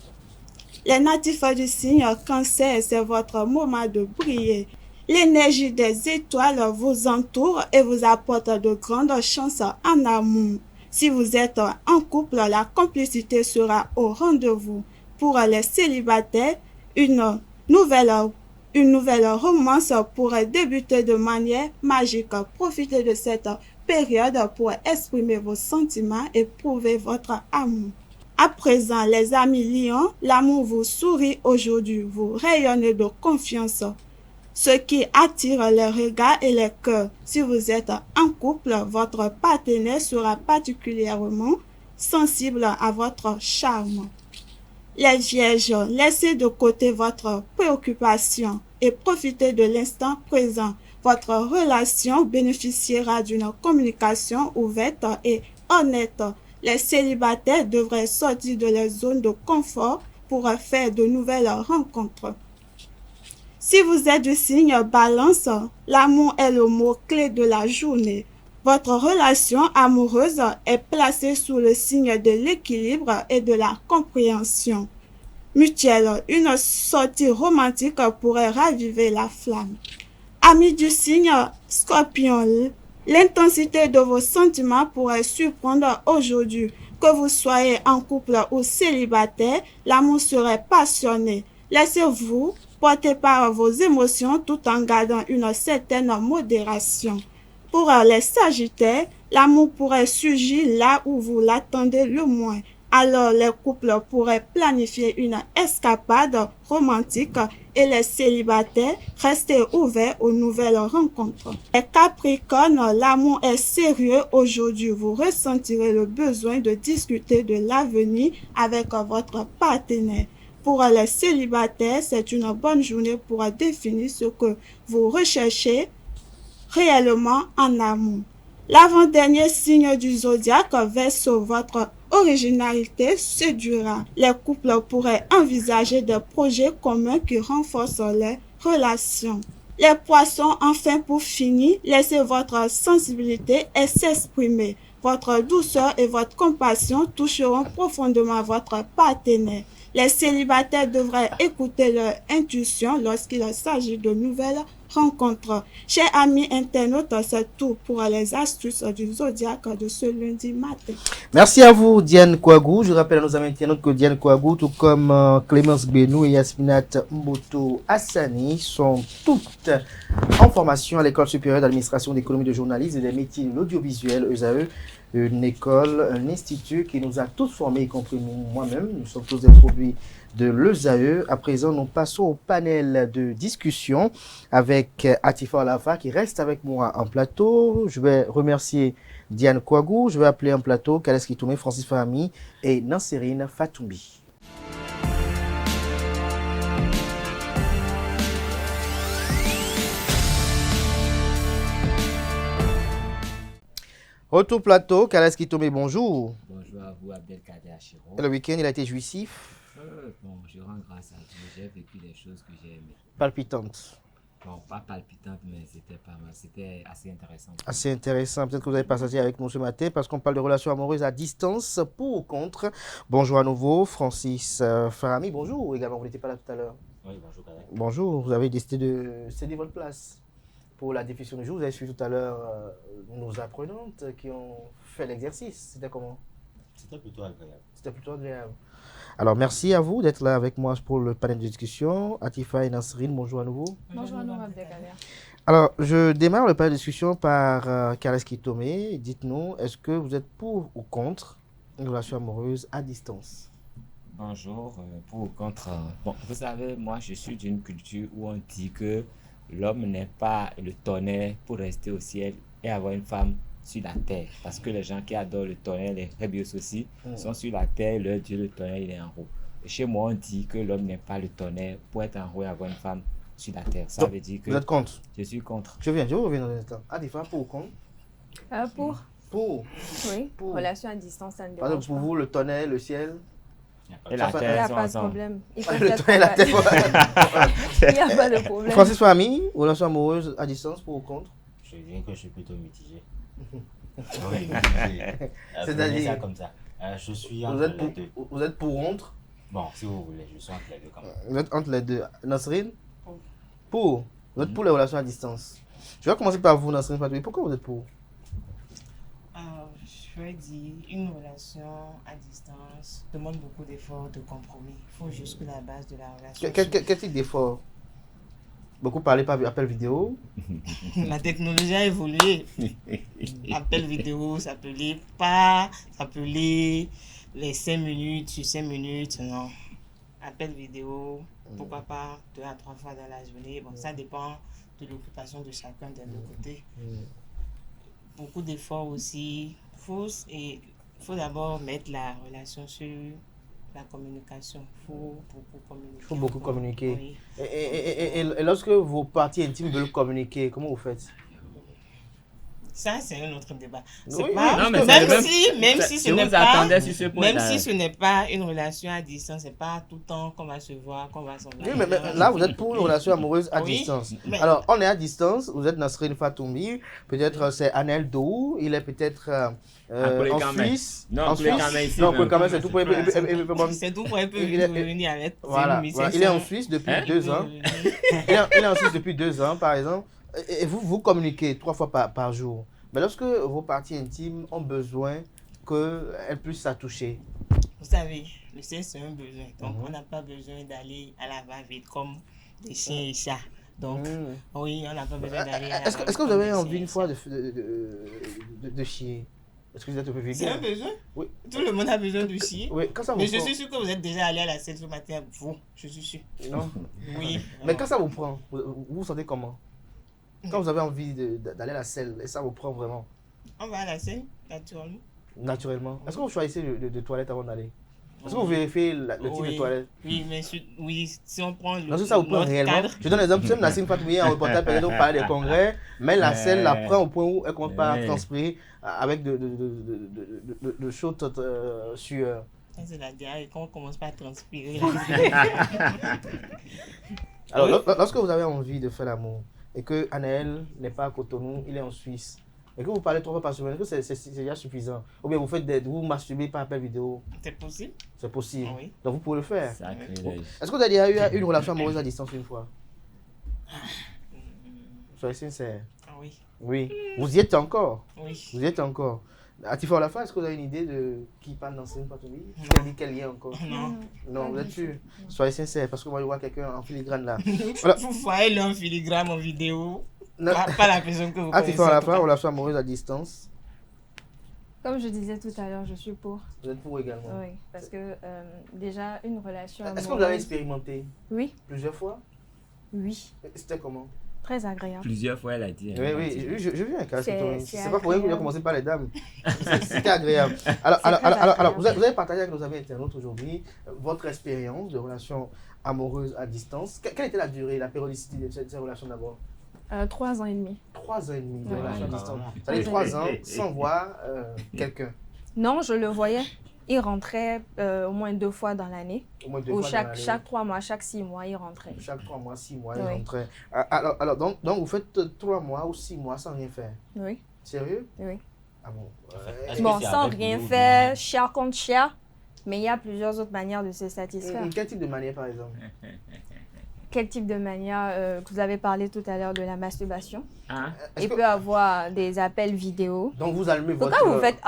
Les natifs du signe Cancer, c'est votre moment de briller. L'énergie des étoiles vous entoure et vous apporte de grandes chances en amour. Si vous êtes en couple, la complicité sera au rendez-vous. Pour les célibataires, une nouvelle romance pourrait débuter de manière magique. Profitez de cette période pour exprimer vos sentiments et prouver votre amour. À présent, les amis lions, l'amour vous sourit aujourd'hui. Vous rayonnez de confiance, ce qui attire les regards et les cœurs. Si vous êtes en couple, votre partenaire sera particulièrement sensible à votre charme. Les vierges, laissez de côté votre préoccupation et profitez de l'instant présent. Votre relation bénéficiera d'une communication ouverte et honnête. Les célibataires devraient sortir de leur zone de confort pour faire de nouvelles rencontres. Si vous êtes du signe Balance, l'amour est le mot-clé de la journée. Votre relation amoureuse est placée sous le signe de l'équilibre et de la compréhension mutuelle. Une sortie romantique pourrait raviver la flamme. Amis du signe Scorpion, l'intensité de vos sentiments pourrait surprendre aujourd'hui. Que vous soyez en couple ou célibataire, l'amour serait passionné. Laissez-vous porter par vos émotions tout en gardant une certaine modération. Pour les Sagittaires, l'amour pourrait surgir là où vous l'attendez le moins. Alors les couples pourraient planifier une escapade romantique et les célibataires rester ouverts aux nouvelles rencontres. Les Capricornes, l'amour est sérieux aujourd'hui. Vous ressentirez le besoin de discuter de l'avenir avec votre partenaire. Pour les célibataires, c'est une bonne journée pour définir ce que vous recherchez réellement en amour. L'avant-dernier signe du zodiaque, Verseau, votre originalité séduira. Les couples pourraient envisager des projets communs qui renforcent les relations. Les poissons, enfin pour finir, laissez votre sensibilité s'exprimer. Votre douceur et votre compassion toucheront profondément votre partenaire. Les célibataires devraient écouter leur intuition lorsqu'il s'agit de nouvelles rencontres. Chers amis internautes, c'est tout pour les astuces du zodiaque de ce lundi matin. Merci à vous, Diane Kouagou. Je rappelle à nos amis internautes que Diane Kouagou, tout comme Clémence Benou et Yasminat Mboto Hassani, sont toutes en formation à l'École supérieure d'administration d'économie de journalisme et des métiers de l'audiovisuel, ESAE. Une école, un institut qui nous a tous formés, y compris moi-même. Nous sommes tous des produits de l'ESAE. À présent, nous passons au panel de discussion avec Atifa Olafa qui reste avec moi en plateau. Je vais remercier Diane Kouagou. Je vais appeler en plateau Kales Kitoumé, Francis Fahami et Nanserine Fatoumbi. Retour plateau, Kales Kitoumé, bonjour. Bonjour à vous, Abdelkader Achiro. Le week-end, il a été jouissif? Bon, je rends grâce à Dieu. J'ai vécu des choses que j'ai aimées. Palpitantes? Bon, pas palpitantes, mais c'était pas mal. C'était assez intéressant. Assez intéressant. Peut-être que vous avez partagé avec nous ce matin parce qu'on parle de relations amoureuses à distance, pour ou contre. Bonjour à nouveau, Francis Fahami. Bonjour également, vous n'étiez pas là tout à l'heure. Oui, bonjour, Kader. Bonjour, vous avez décidé de céder votre place pour la diffusion du jour. Vous avez suivi tout à l'heure nos apprenantes qui ont fait l'exercice. C'était comment? C'était plutôt agréable. C'était plutôt agréable. Alors, merci à vous d'être là avec moi pour le panel de discussion. Atifa et Nasrine, bonjour à nouveau. Bonjour à nous, Abdelkader. Alors, je démarre le panel de discussion par Kareski Tomé. Dites-nous, est-ce que vous êtes pour ou contre une relation amoureuse à distance? Bonjour, pour ou contre. Bon, vous savez, moi, je suis d'une culture où on dit que l'homme n'est pas le tonnerre pour rester au ciel et avoir une femme sur la terre. Parce que les gens qui adorent le tonnerre, les Rébios aussi, sont sur la terre, leur dieu, le tonnerre, il est en haut. Et chez moi, on dit que l'homme n'est pas le tonnerre pour être en haut et avoir une femme sur la terre. Ça Donc, veut dire que... vous êtes contre? Je suis contre. Je reviens dans un instant. Atifa, pour ou contre? Pour. Pour. Oui, Pour. relation à distance, ça ne Par dérange exemple, pour pas. vous, le tonnerre, le ciel? Et la Il n'y terre a sont pas de ensemble. problème. Ils Ah, peuvent le être tonnerre et la terre. Il n'y a pas de problème. Francis Fami, relation amoureuse à distance, pour ou contre? Je dirais que je suis plutôt mitigé. Oui, C'est-à-dire ça comme ça. Je suis entre les deux. Vous êtes pour ou contre? Bon, si vous voulez, je suis entre les deux quand même. Vous êtes entre les deux. Nasrine? Pour. Vous êtes pour les relations à distance. Je vais commencer par vous, Nasrine Fatoui. Pourquoi vous êtes pour? Je vais dire, une relation à distance demande beaucoup d'efforts, de compromis. Il faut juste que la base de la relation... Quel type d'effort? Beaucoup parlé par appel vidéo. La technologie a évolué. Appel vidéo, ça peut lire pas, ça peut lire les 5 minutes sur 5 minutes, non. Appel vidéo, pourquoi pas 2 à 3 fois dans la journée. Bon, ça dépend de l'occupation de chacun des deux côtés. Beaucoup d'efforts aussi. Il faut d'abord mettre la relation sur la communication. Il faut beaucoup communiquer. Il faut beaucoup communiquer. Oui. Et lorsque vos parties intimes veulent communiquer, comment vous faites? Ça, c'est un autre débat. Oui, Pas, non, mais même si ce n'est pas, même si ce n'est pas une relation à distance, c'est pas tout le temps qu'on va se voir, qu'on va s'envoyer. Oui, mais là, vous êtes pour une relation amoureuse à Oui, distance. mais- Alors, on est à distance. Vous êtes Nasrine Fatoumi. Peut-être c'est Anel Dou. Il est peut-être en Suisse. Non, en Koulé Suisse. Kamel ici, Non, même. Koulé Kamel, c'est tout pour C'est tout pour un peu Il est- venir avec Voilà, voilà. Il est en Suisse depuis 2 ans. Il est en Suisse depuis 2 ans, par exemple. Et vous communiquez 3 fois par jour. Mais lorsque vos parties intimes ont besoin qu'elles puissent s'attoucher. Vous savez, le sexe, c'est un besoin. Donc, on n'a pas besoin d'aller à la va-vite comme des chiens et chats. Donc, oui, on n'a pas besoin d'aller à la va-vite. Est-ce que vous avez envie une fois de chier? Est-ce que vous êtes un peu vegan? C'est un besoin. Oui. Tout le monde a besoin de chier. Oui, quand ça vous Mais je prend. suis sûr que vous êtes déjà allé à la selle ce matin. Vous, je suis sûr. Non. Oui. Mais quand ça vous prend, vous vous sentez comment? Quand vous avez envie d'aller à la selle et ça vous prend vraiment? On va à la selle, naturellement. Naturellement. Est-ce que vous choisissez de toilette avant d'aller? Est-ce que vous vérifiez le type de toilette? Oui, mais si on prend le. Est-ce que ça vous prend notre réellement? cadre- Je donne l'exemple, c'est Nassim Fatoumi en reportage, peut-être on parle des congrès, mais la selle la prend au point où elle commence pas à transpirer avec de chaudes sueur. Ça, c'est la diarrhée, quand on commence pas à transpirer. Alors, lorsque vous avez envie de faire l'amour et que Anaël n'est pas à Cotonou, il est en Suisse, et que vous parlez 3 fois par semaine, est-ce que c'est déjà suffisant? Ou bien vous masturbez par appel vidéo? C'est possible. C'est possible. Oui. Donc vous pouvez le faire. Sacrilège. Est-ce que vous avez déjà eu une relation amoureuse à distance une fois? Soyez sincère. Ah oui. Oui. Vous y êtes encore? Oui. Vous y êtes encore. Atifa Olafa, est-ce que vous avez une idée de qui parle dans cette Fatoumi? Quel lien encore? Non. Non, vous êtes sûr? Soyez sincère, parce que moi je vois quelqu'un en filigrane là. Vous voyez le filigrane en vidéo. Pas la personne que vous connaissez. Atifa Olafa, relation amoureuse à distance. Comme je disais tout à l'heure, je suis pour. Vous êtes pour également? Oui, parce que déjà, une relation amoureuse... Est-ce que vous avez expérimenté? Oui. Plusieurs fois? Oui. C'était comment? Très agréable. Plusieurs fois, elle a dit. Oui, je viens avec C'est c'est pas pour rien que vous avez commencé par les dames. C'était agréable. C'est très Alors, vous agréable. avez partagé avec nos amis internautes aujourd'hui votre expérience de relation amoureuse à distance. Quelle était la durée, la périodicité de ces relations d'abord? 3 ans et demi. 3 ans et demi de Ouais. relation à distance. Carrément. Ça fait 3 ans sans voir quelqu'un. Non, je le voyais. Il rentrait au moins 2 fois dans l'année. Au moins 2 Ou fois dans l'année. chaque 3 mois, chaque 6 mois, il rentrait. Chaque 3 mois, 6 mois, Oui. il rentrait. Alors donc vous faites 3 mois ou 6 mois sans rien faire? Oui. Sérieux? Oui. Ah bon? Bon, sans rien faire, cher contre cher, mais il y a plusieurs autres manières de se satisfaire. Quel type de manière par exemple? Quel type de manière Vous avez parlé tout à l'heure de la masturbation. Ah. Il peut avoir des appels vidéo. Donc vous allumez votre... Pourquoi vous faites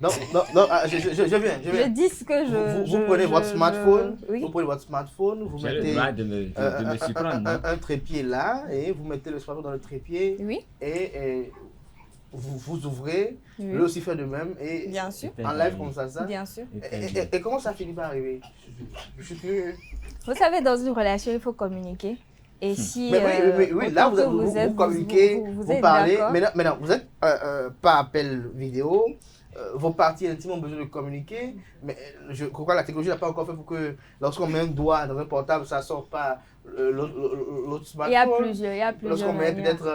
Non, je viens. Je dis ce que Vous prenez votre smartphone, oui. vous prenez votre smartphone, vous J'ai mettez le droit de me surprendre, un trépied là, et vous mettez le smartphone dans le trépied, oui. et vous ouvrez, Oui. lui aussi fait de même, et Bien sûr. en live comme ça. Bien sûr. Et comment ça finit par arriver? Je suis curieux. Vous savez, dans une relation, il faut communiquer. Et si Mais oui, là vous communiquez, vous parlez. Maintenant, vous êtes par appel vidéo, vos parties intimes ont besoin de communiquer, mais je crois que la technologie n'a pas encore fait pour que lorsqu'on met un doigt dans un portable, ça ne sort pas l'autre smartphone. Il y a plusieurs lorsqu'on met manières. peut-être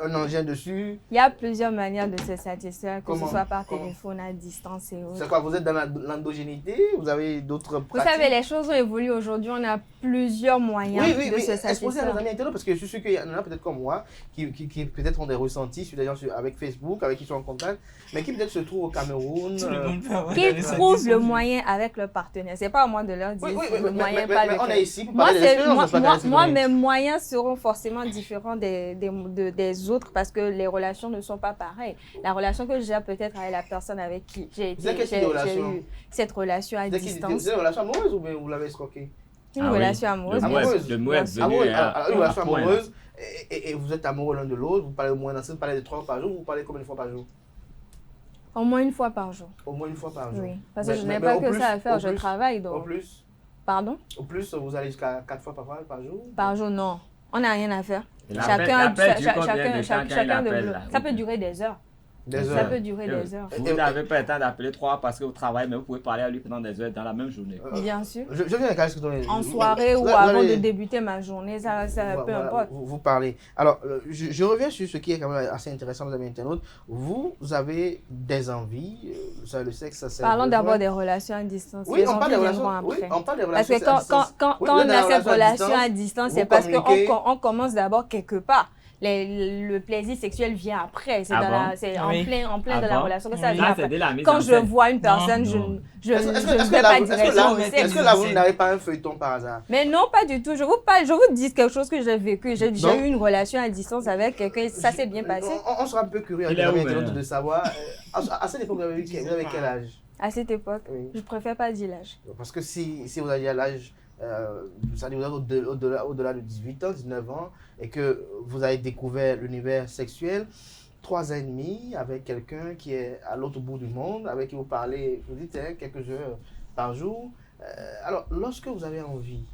un engin dessus. Il y a plusieurs manières de se satisfaire, que Comment? ce soit par téléphone, à distance et autres. C'est quoi, vous êtes dans l'endogénité? Vous avez d'autres pratiques? Vous savez, les choses ont évolué aujourd'hui, on a plusieurs moyens de se satisfaire. Exposez à nos amis internautes, parce que je suis sûr qu'il y en a peut-être comme moi, qui peut-être ont des ressentis sur des gens avec Facebook, avec qui ils sont en contact, mais qui peut-être se trouvent au Cameroun. Qui trouvent le moyen avec leur partenaire. C'est pas à moi de leur dire le moyen, pas mais le on est ici pour parler d'expérience. Moi, mes moyens seront forcément différents des autres parce que les relations ne sont pas pareilles. La relation que j'ai peut-être avec la personne avec qui j'ai eu cette relation à distance. C'est une relation amoureuse ou bien vous l'avez escroqué? Une relation amoureuse. Le mot est venu une relation amoureuse et vous êtes amoureux l'un de l'autre, vous parlez au moins vous parlez de 3 fois par jour, vous parlez combien de fois par jour? Au moins une fois par jour. Au moins une fois par jour. Oui, parce que je n'ai pas que ça à faire, je travaille donc. Au plus? Pardon? Au plus, vous allez jusqu'à 4 fois par jour? Par jour, non. On n'a rien à faire. Chacun de nous. Ça peut durer des heures. Ça peut durer des heures. Vous n'avez pas le temps d'appeler 3 parce que vous travaillez, mais vous pouvez parler à lui pendant des heures dans la même journée. Bien sûr. Je viens avec en soirée ou avant de débuter ma journée, ça peu importe. Vous parlez. Alors, je reviens sur ce qui est quand même assez intéressant, mes amis internautes. Vous avez des envies, le sexe, ça c'est. Parlons d'abord des relations à distance. Oui, on parle des relations. Oui, on parle des relations à distance. Parce que quand on a cette relation à distance, c'est parce qu'on commence d'abord quelque part. Le plaisir sexuel vient après, c'est en plein dans la relation que ça vient après. Quand je vois une personne, je ne vais pas directement au sexe. Est-ce que là, vous n'avez pas un feuilleton par hasard? Mais non, pas du tout. Je vous dis quelque chose que j'ai vécu. J'ai eu une relation à distance avec quelqu'un, ça s'est bien passé. On sera un peu curieux de savoir, à cette époque, vous avez quel âge? À cette époque, je préfère pas dire l'âge. Parce que si vous aviez l'âge, ça dit au-delà de 18 ans, 19 ans, et que vous avez découvert l'univers sexuel, 3 ans et demi avec quelqu'un qui est à l'autre bout du monde, avec qui vous parlez, vous dites quelques heures par jour. Alors, lorsque vous avez envie,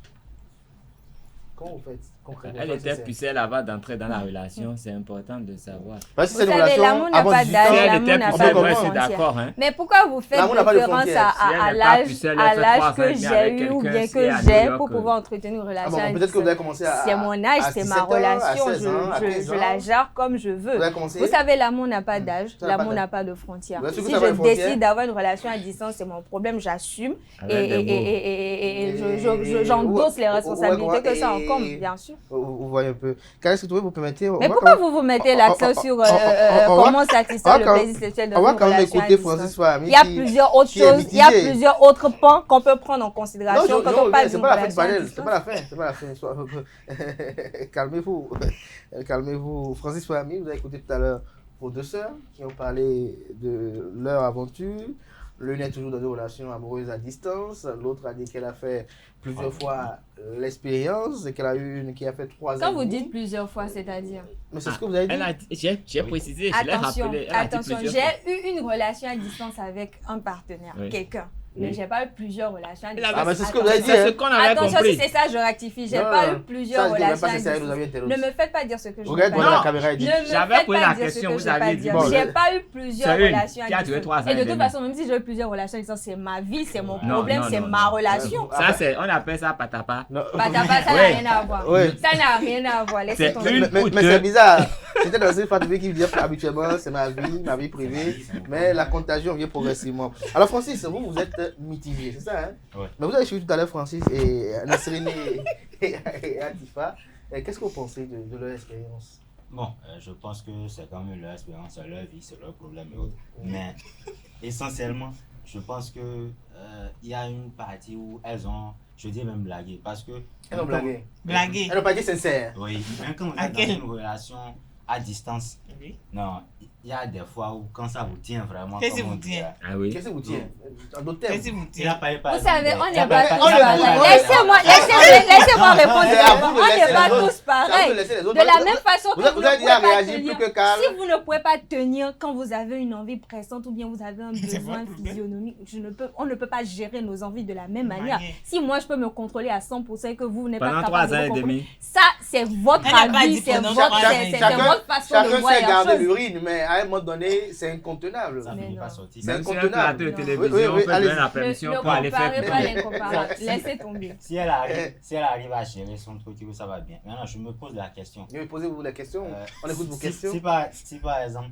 comment vous faites concrètement? Elle était pucelle avant d'entrer dans la relation, c'est important de savoir. Vous savez, l'amour n'a pas d'âge, l'amour n'a pas de frontières. Mais pourquoi vous faites référence à l'âge que j'ai eu ou bien que j'ai pour pouvoir entretenir une relation? Peut-être que vous avez commencé à c'est mon âge, c'est ma relation, je la gère comme je veux. Vous savez, l'amour n'a pas d'âge, l'amour n'a pas de frontières. Si je décide d'avoir une relation à distance, c'est mon problème, j'assume et j'endosse les responsabilités que ça encombre, bien sûr. Vous voyez un peu. Qu'est-ce que vous permettez? Mais pourquoi vous mettez l'accent sur comment satisfaire le plaisir sexuel dans une relation à distance? Il y a plusieurs autres choses, il y a plusieurs autres pans qu'on peut prendre en considération quand on parle d'une relation à distance. C'est pas la fin. Calmez-vous. Calmez-vous. Francis Fouami, vous avez écouté tout à l'heure vos 2 sœurs qui ont parlé de leur aventure. L'une est toujours dans des relations amoureuses à distance. L'autre a dit qu'elle a fait plusieurs fois l'expérience et qu'elle a eu une qui a fait 3 ans. Quand vous dites plusieurs fois, c'est-à-dire? Mais c'est ce que vous avez dit. J'ai précisé, je l'ai rappelé. Attention, j'ai eu une relation à distance avec un partenaire, quelqu'un. Mais j'ai pas eu plusieurs relations à distance. Ah, mais c'est ce que vous avez dit. C'est ce qu'on avait compris. Attention, si c'est ça, je rectifie. J'ai pas eu plusieurs relations à distance. Ne me faites pas dire ce que je veux pas dire. J'avais posé la question, vous avez dit. J'ai pas eu plusieurs relations à distance. Et de toute façon, même si j'ai eu plusieurs relations à distance, c'est ma vie, c'est mon problème, c'est ma relation. Ça, c'est, on appelle ça patapa. Patapa, ça n'a rien à voir. Ça n'a rien à voir. C'est une mais c'est bizarre. C'était dans une famille qui vient habituellement, c'est ma vie privée, mais la contagion vient progressivement. Alors Francis, vous êtes mitigé, c'est ça, hein? Ouais. Mais vous avez suivi tout à l'heure Francis et Nasserine et Atifa. Qu'est-ce que vous pensez de leur expérience? Bon, je pense que c'est quand même leur expérience, c'est leur vie, c'est leur problème et autres. Mais essentiellement, je pense que il y a une partie où elles ont, je dis même blagué, parce que... Elles ont blagué. Elles n'ont pas dit sincère. Oui, même quand vous êtes dans une relation à distance, non, il y a des fois où quand ça vous tient vraiment. Qu'est-ce qui comme on vous dit, tient? Ah oui. Qu'est-ce qui vous tient? Qu'est-ce qui vous tient? Vous savez, on n'est pas tous pareils. Laissez-moi répondre. On n'est pas tous pareils. De la même façon que vous ne pouvez pas tenir. Si vous ne pouvez pas tenir quand vous avez une envie pressante ou bien vous avez un besoin physionomique, on ne peut pas gérer nos envies de la même manière. Si moi je peux me contrôler à 100% et que vous n'êtes pas capable de Pendant 3 ans et vous demi. ça c'est votre avis, c'est votre façon de voir Chacun sait garder la chose. l'urine, mais à un moment donné, c'est incontenable. Ça finit pas sortir. C'est incontenable. Sur un plateau de télévision, on peut donner la permission pour aller faire Laissez tomber. Si elle arrive à gérer son truc, ça va bien. Maintenant, je me pose la question. Posez-vous la question. On écoute vos questions. Si par exemple,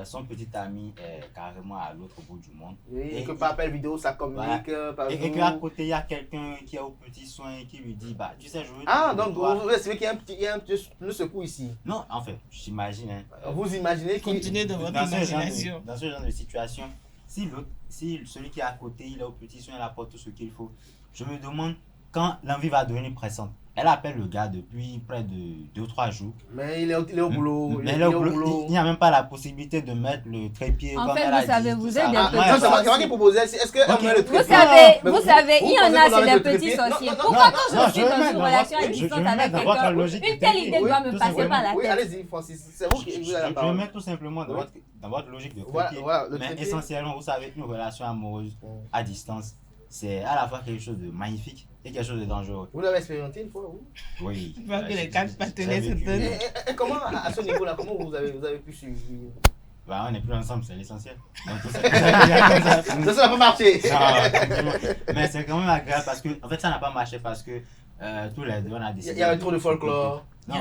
son petit ami est carrément à l'autre bout du monde. Et que par appel vidéo, ça communique. Et qu'à côté, il y a quelqu'un qui est au petit soin et qui lui dit, bah, tu sais, je veux... Ah, donc vous estimez qu'il y a un petit secours ici? Non, en fait, j'imagine. Vous imaginez qu'il... Continuez dans votre imagination. Dans ce genre de situation, si celui qui est à côté, il est au petit soin, il apporte tout ce qu'il faut, je me demande quand l'envie va devenir pressante. Elle appelle le gars depuis près de 2-3 jours. Mais il est au boulot. Il n'y a même pas la possibilité de mettre le trépied. En fait, vous savez, vous êtes des petits sorciers. C'est moi qui proposais. Est-ce qu'on met le trépied? Vous savez, il y en a, c'est des petits sorciers. Pourquoi quand je suis dans une relation à distance avec quelqu'un, une telle idée doit me passer par la tête? Oui, allez-y, Francis. C'est vous qui avez la parole. Je vais mettre tout simplement dans votre logique de trépied. Mais essentiellement, vous savez, une relation amoureuse à distance, c'est à la fois quelque chose de magnifique et quelque chose de dangereux. Vous l'avez expérimenté une fois, vous? Oui. Il faut que les 4 partenaires se donnent. Et comment, à ce niveau-là, comment vous avez pu suivre? Bah, on n'est plus ensemble, c'est l'essentiel. Ça n'a pas marché. Mais c'est quand même agréable parce que, en fait, ça n'a pas marché parce que tous les deux, on a décidé. Il y avait trop de folklore. Non, il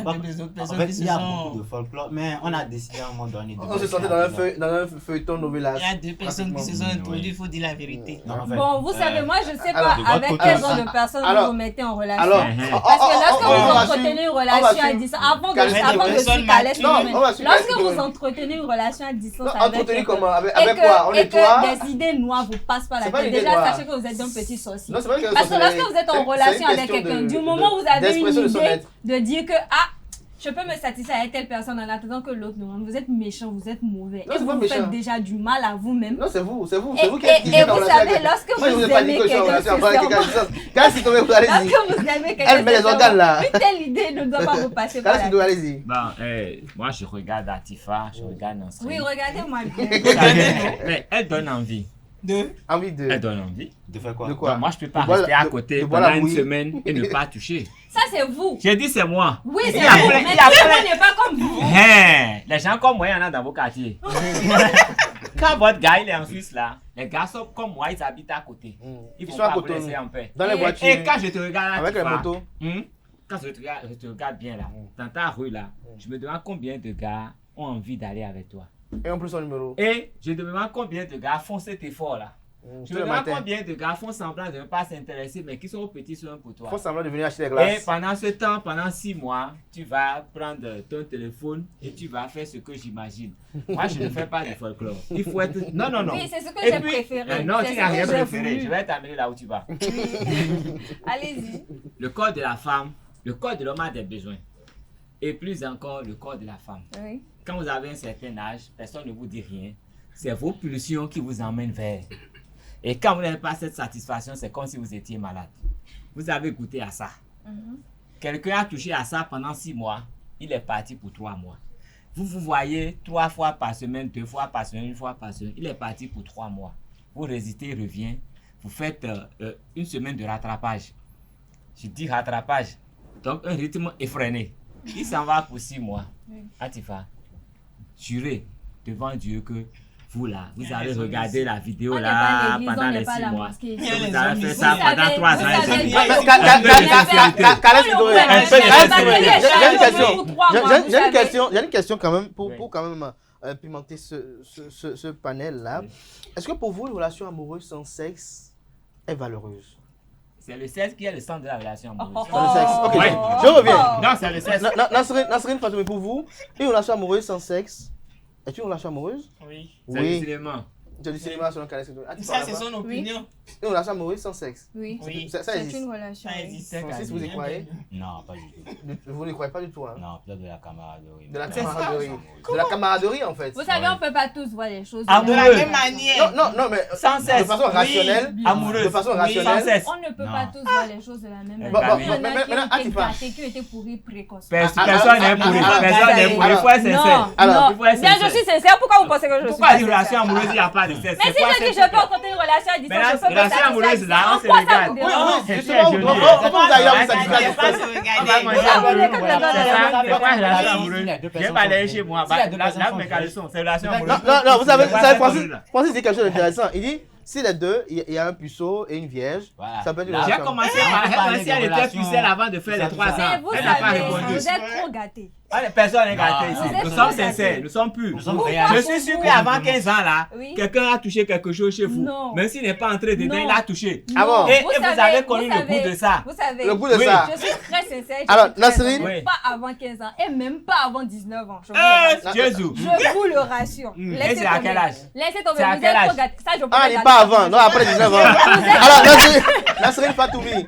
y a beaucoup de folklore, mais on a décidé à un moment donné de... On se sentait dans un feuilleton novelas. Il y a 2 personnes qui se sont introduites, il faut dire la vérité. Bon, vous savez, moi, je ne sais pas avec quel genre de personnes vous vous mettez en relation. Alors, parce que lorsque vous entretenez une relation à distance, avant de se caler, lorsque vous entretenez une relation à distance avec quelqu'un, et que des idées noires vous passent par la tête, déjà, sachez que vous êtes un petit sorcier. Parce que lorsque vous êtes en relation avec quelqu'un, du moment où vous avez une idée de dire que je peux me satisfaire avec telle personne en attendant que l'autre nous rende. Vous êtes méchant, vous êtes mauvais. Et vous faites déjà du mal à vous-même. Non, c'est vous qui êtes Et vous savez, lorsque vous aimez quelqu'un, elle met les organes là. Une telle idée ne doit pas vous passer par la tête. Moi, je regarde Atifa, je regarde Nansri. Oui, regardez-moi bien. Mais elle donne envie. Elle donne envie. De faire quoi? De quoi? Donc, moi, je ne peux pas rester à côté pendant une semaine et ne pas toucher. Ça, c'est vous. J'ai dit c'est moi. Oui, c'est vous. Mais tout le monde n'est pas comme vous. Les gens comme moi, il y en a dans vos quartiers. Quand votre gars il est en Suisse là, les garçons comme moi, ils habitent à côté. Ils vont pas vous laisser en paix. Dans les voitures. Et quand je te regarde là, avec les motos. Quand je te regarde bien là, dans ta rue là, je me demande combien de gars ont envie d'aller avec toi. Et en plus son numéro. Et je me demande combien de gars font cet effort là. Je me demande combien de gars font semblant de ne pas s'intéresser, mais qui sont au petit soin pour toi. Font semblant de venir acheter des glaces. Et pendant ce temps, pendant 6 mois, tu vas prendre ton téléphone et tu vas faire ce que j'imagine. Moi, je ne fais pas de folklore. Il faut être... Non. Oui, c'est ce que j'ai préféré. Non, tu n'as rien préféré. Je vais t'amener là où tu vas. Allez-y. Le corps de la femme, le corps de l'homme a des besoins. Et plus encore, le corps de la femme. Oui. Quand vous avez un certain âge, personne ne vous dit rien. C'est vos pulsions qui vous emmènent vers. Et quand vous n'avez pas cette satisfaction, c'est comme si vous étiez malade. Vous avez goûté à ça. Quelqu'un a touché à ça pendant 6 mois. Il est parti pour 3 mois. Vous voyez 3 fois par semaine, 2 fois par semaine, 1 fois par semaine. Il est parti pour 3 mois. Vous résistez, il revient. Vous faites une semaine de rattrapage. Je dis rattrapage. Donc un rythme effréné. Il s'en va pour 6 mois. Atifa, jurez devant Dieu que vous là, vous avez regardé la vidéo là pendant les 6 mois. Vous avez fait ça pendant 3 ans. J'ai une question quand même pour quand même pimenter ce panel là. Est-ce que pour vous une relation amoureuse sans sexe est valeureuse? C'est le sexe qui est le centre de la relation amoureuse. C'est le sexe. Ok, je reviens. Non, c'est le sexe. Nasrine Fatoumé, pour vous, une relation amoureuse sans sexe est une relation amoureuse? Oui. C'est décidément. C'est du cinéma selon Calais. Ça, c'est son opinion. Une relation amoureuse sans sexe. Oui, ça c'est existe. une relation. Ça existe. Francis, vous y croyez? Non, pas du tout. Vous ne croyez pas du tout, hein? Non, peut-être de la camaraderie. De la camaraderie. De la camaraderie, en fait. Vous savez, on ne peut pas tous voir les choses de la même manière. Non, mais sans cesse. De façon rationnelle. Amoureuse. De façon rationnelle. On ne peut pas tous voir les choses de la même manière. Il y en a qui ont été gâtés, qui ont été pourris précocement. Personne n'est pourri. Personne n'est pourri. Il faut être sincère. Non, bien, je suis sincère. Pourquoi vous pensez que je suis Pourquoi une relation amoureuse, il n'y a pas de sexe? Mais si je dis je peux raconter une relation à distance, je peux pas relation amoureuse, là, on se regarde. Oui, justement, vous d'ailleurs, vous satisfaites. Je vais pas aller chez moi. Là, mes caleçons, c'est relation amoureuse. Non, vous savez, Francis dit quelque chose d'intéressant. Il dit, si les deux, il y a un puceau et une vierge, ça peut être une relation. J'ai commencé par elle, si elle était pucelle avant de faire les 3 ans. Elle n'a pas répondu. Vous êtes trop gâtés. Personne n'est gâté ici. Nous sommes sincères, nous sommes purs. Je suis sûr qu'avant 15 ans, là, quelqu'un a touché quelque chose chez vous. Même s'il n'est pas entré dedans, il a touché. Ah bon? Et vous avez connu le goût de ça. Vous savez, le goût de ça. Je suis très sincère. Alors, Nasrine? Pas avant 15 ans et même pas avant 19 ans. Jésus. Je vous le rassure. Et c'est à quel âge? Laissez tomber. Vous êtes trop gâtés. Ça, je peux Ah, il n'est pas avant, non, après 19 ans. Alors, Nasrine Fatoumi,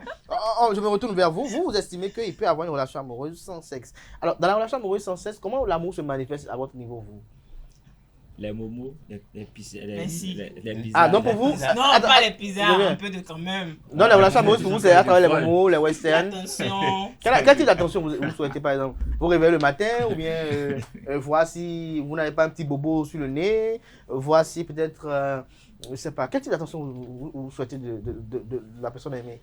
je me retourne vers vous. Vous estimez qu'il peut y avoir une relation amoureuse sans sexe. Alors, dans la relation amoureuse sans sexe, comment l'amour se manifeste à votre niveau, vous? Les momos, les pizzas. Ah, donc pour vous? Non, pas les pizzas, un peu de quand même. Non, la relation amoureuse pour vous, c'est à travers les momos, les westerns. Attention. Quel type d'attention vous souhaitez, par exemple? Vous réveillez le matin ou bien voir si vous n'avez pas un petit bobo sur le nez, voir si peut-être, je ne sais pas, quel type d'attention vous souhaitez de la personne aimée?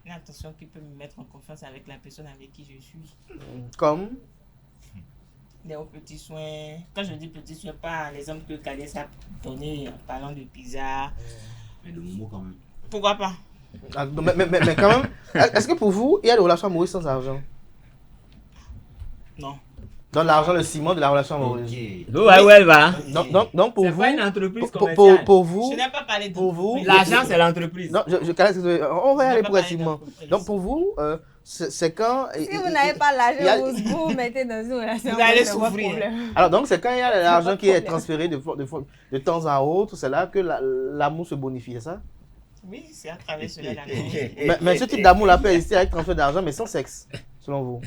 Une attention qui peut me mettre en confiance avec la personne avec qui je suis. Comme? Des petits soins. Quand je dis petits soins, pas l'exemple que Calais a donné en parlant de pizza. Mais le mot quand même. Pourquoi pas? Mais quand même, est-ce que pour vous, il y a des relations amoureuses sans argent? Non. Donc l'argent, le ciment de la relation amoureuse. Où elle va? Donc pour vous, c'est pas une entreprise commerciale. Pour vous, je n'ai pas parlé de pour vous, l'argent c'est l'entreprise. Non, on va y aller progressivement. Donc pour vous, c'est quand. Si vous n'avez pas l'argent, vous mettez dans une relation. Vous allez souffrir. Alors donc c'est quand il y a l'argent qui est transféré de temps à autre, c'est là que l'amour se bonifie, c'est ça? Oui, c'est à travers cela l'amour. Mais ce type d'amour-là peut exister avec transfert d'argent, mais sans sexe, selon vous?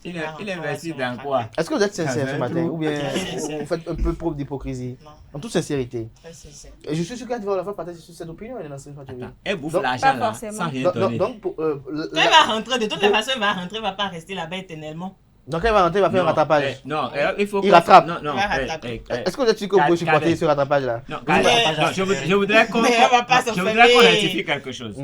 Il investit dans quoi? Est-ce que vous êtes sincère ce matin ou bien vous faites un peu preuve d'hypocrisie? En toute sincérité. Et je suis sûr qu'elle va partager sur cette opinion. Elle bouffe l'argent là, sans rien donner. Donc, quand elle va rentrer, de toute façon, elle va rentrer, elle ne va pas rester là-bas éternellement. Donc elle va rentrer, elle va faire un rattrapage. Non, il faut. Il rattrape. Non. Est-ce que vous êtes sûr que vous pouvez supporter ce rattrapage-là? Non, je voudrais qu'on rectifie quelque chose.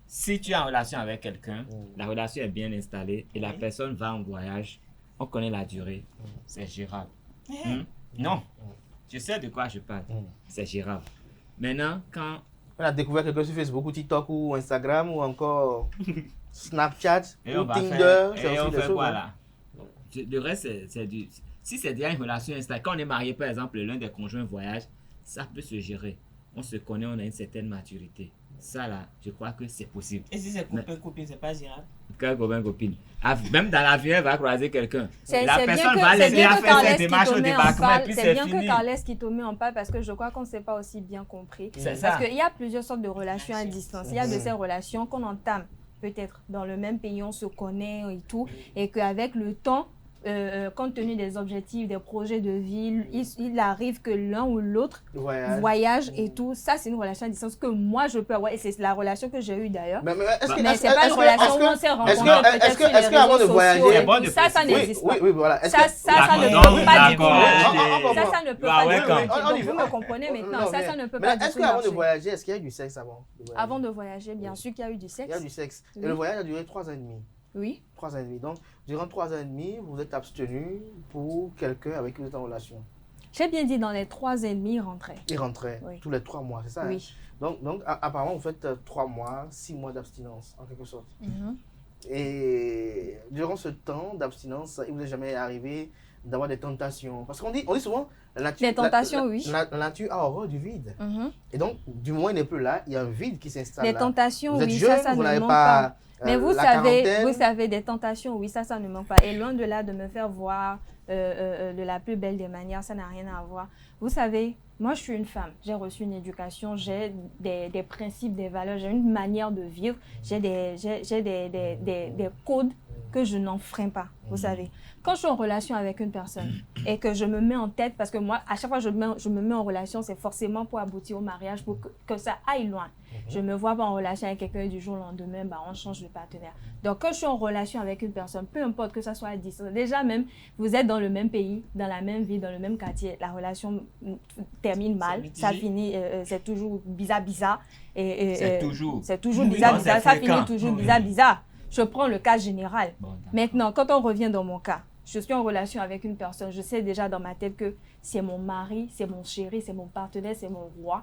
Si tu es en relation avec quelqu'un, la relation est bien installée et la personne va en voyage, on connaît la durée, c'est gérable. Non, je sais de quoi je parle, c'est gérable. Maintenant, quand on a découvert quelqu'un sur Facebook ou TikTok ou Instagram ou encore Snapchat ou Tinder, c'est aussi des choses. Voilà. Le reste, c'est du... Si c'est déjà une relation installée, quand on est marié, par exemple, l'un des conjoints voyage, ça peut se gérer. On se connaît, on a une certaine maturité. Ça là, je crois que c'est possible. Et si c'est copain-copine, c'est pas gérable? Quel copain-copine? Même dans l'avion, elle va croiser quelqu'un. La personne va l'aider à faire ses démarches au débarquement et puis c'est fini. C'est bien que Carles Kitoumé en parle parce que je crois qu'on ne s'est pas aussi bien compris. Parce qu'il y a plusieurs sortes de relations à distance. Il y a de ces relations qu'on entame peut-être dans le même pays, on se connaît et tout, et qu'avec le temps, compte tenu des objectifs, des projets de vie, il arrive que l'un ou l'autre voyage et tout. Ça, c'est une relation à distance que moi, je peux avoir. Et c'est la relation que j'ai eue d'ailleurs. Mais c'est pas une relation où on s'est rencontrés peut-être sur les réseaux sociaux. Ça n'existe pas. Oui, voilà. Ça ne peut pas du tout. Ça ne peut pas du tout. Vous me comprenez maintenant. Ça ne peut pas du tout. Est-ce qu'avant de voyager, est-ce qu'il y a eu du sexe avant? Avant de voyager, bien sûr qu'il y a eu du sexe. Il y a eu du sexe. Et le voyage a duré 3 ans et demi. Oui. 3 ans et demi. Donc, durant 3 ans et demi, vous êtes abstenu pour quelqu'un avec qui vous êtes en relation. J'ai bien dit dans les 3 ans et demi, il rentrait. Il rentrait tous les 3 mois, c'est ça? Oui. Hein? Donc, apparemment, vous faites 3 mois, 6 mois d'abstinence, en quelque sorte. Et durant ce temps d'abstinence, il ne vous est jamais arrivé d'avoir des tentations. Parce qu'on dit souvent, la nature, les tentations, oui. La nature a horreur du vide. Et donc, du moment où il n'est plus là, il y a un vide qui s'installe. Les là. tentations, vous êtes oui, jeune, ça vous ne n'avez manque pas. pas. Mais vous savez, des tentations, oui, ça ne manque pas. Et loin de là de me faire voir de la plus belle des manières, ça n'a rien à voir. Vous savez, moi, je suis une femme. J'ai reçu une éducation, j'ai des principes, des valeurs, j'ai une manière de vivre, j'ai des codes que je n'enfreins pas, vous savez. Quand je suis en relation avec une personne et que je me mets en tête, parce que moi, à chaque fois que je me mets en relation, c'est forcément pour aboutir au mariage, pour que ça aille loin. Je ne me vois pas en relation avec quelqu'un du jour au lendemain, on change de partenaire. Donc, quand je suis en relation avec une personne, peu importe que ça soit à distance, déjà même, vous êtes dans le même pays, dans la même ville, dans le même quartier, la relation termine mal, ça finit, c'est toujours bizarre. C'est toujours bizarre, ça finit toujours bizarre. Je prends le cas général. Maintenant, quand on revient dans mon cas, je suis en relation avec une personne, je sais déjà dans ma tête que c'est mon mari, c'est mon chéri, c'est mon partenaire, c'est mon roi.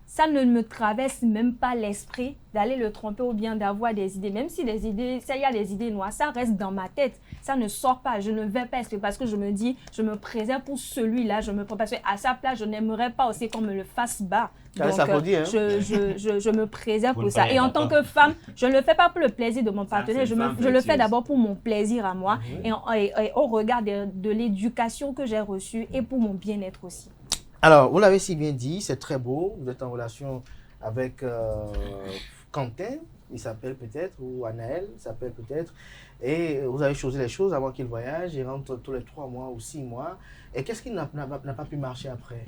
Ça ne me traverse même pas l'esprit d'aller le tromper ou bien d'avoir des idées. Même si il y a des idées noires, ça reste dans ma tête. Ça ne sort pas. Je ne vais pas expliquer parce que je me dis, je me préserve pour celui-là. Parce qu'à sa place, je n'aimerais pas aussi qu'on me le fasse bas. Donc, je me préserve pour ça. Et en tant que femme, je ne le fais pas pour le plaisir de mon partenaire. Je le fais d'abord pour mon plaisir à moi et au regard de l'éducation que j'ai reçue et pour mon bien-être aussi. Alors, vous l'avez si bien dit, c'est très beau. Vous êtes en relation avec Quentin, il s'appelle peut-être, ou Anaël, il s'appelle peut-être. Et vous avez choisi les choses avant qu'il voyage. Il rentre tous les 3 mois ou 6 mois. Et qu'est-ce qui n'a pas pu marcher après?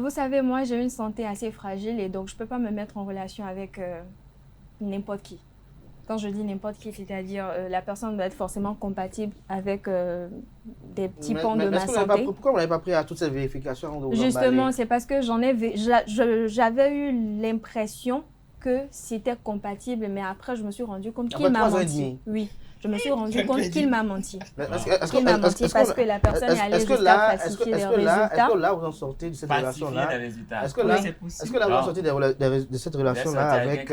Vous savez, moi, j'ai une santé assez fragile et donc je ne peux pas me mettre en relation avec n'importe qui. Quand je dis n'importe qui, c'est-à-dire la personne doit être forcément compatible avec des petits pans de ma santé. Pourquoi vous n'avez pas pris à toute cette vérification? Justement, c'est parce que j'avais eu l'impression que c'était compatible, mais après, je me suis rendu compte qu'il m'a menti. Oui, je me suis rendu compte qu'il m'a menti. Qu'il m'a menti parce que la personne est allée jusqu'à falsifier les résultats. Est-ce que là, vous en sortez de cette relation-là? Est-ce que là, vous en sortez de cette relation-là avec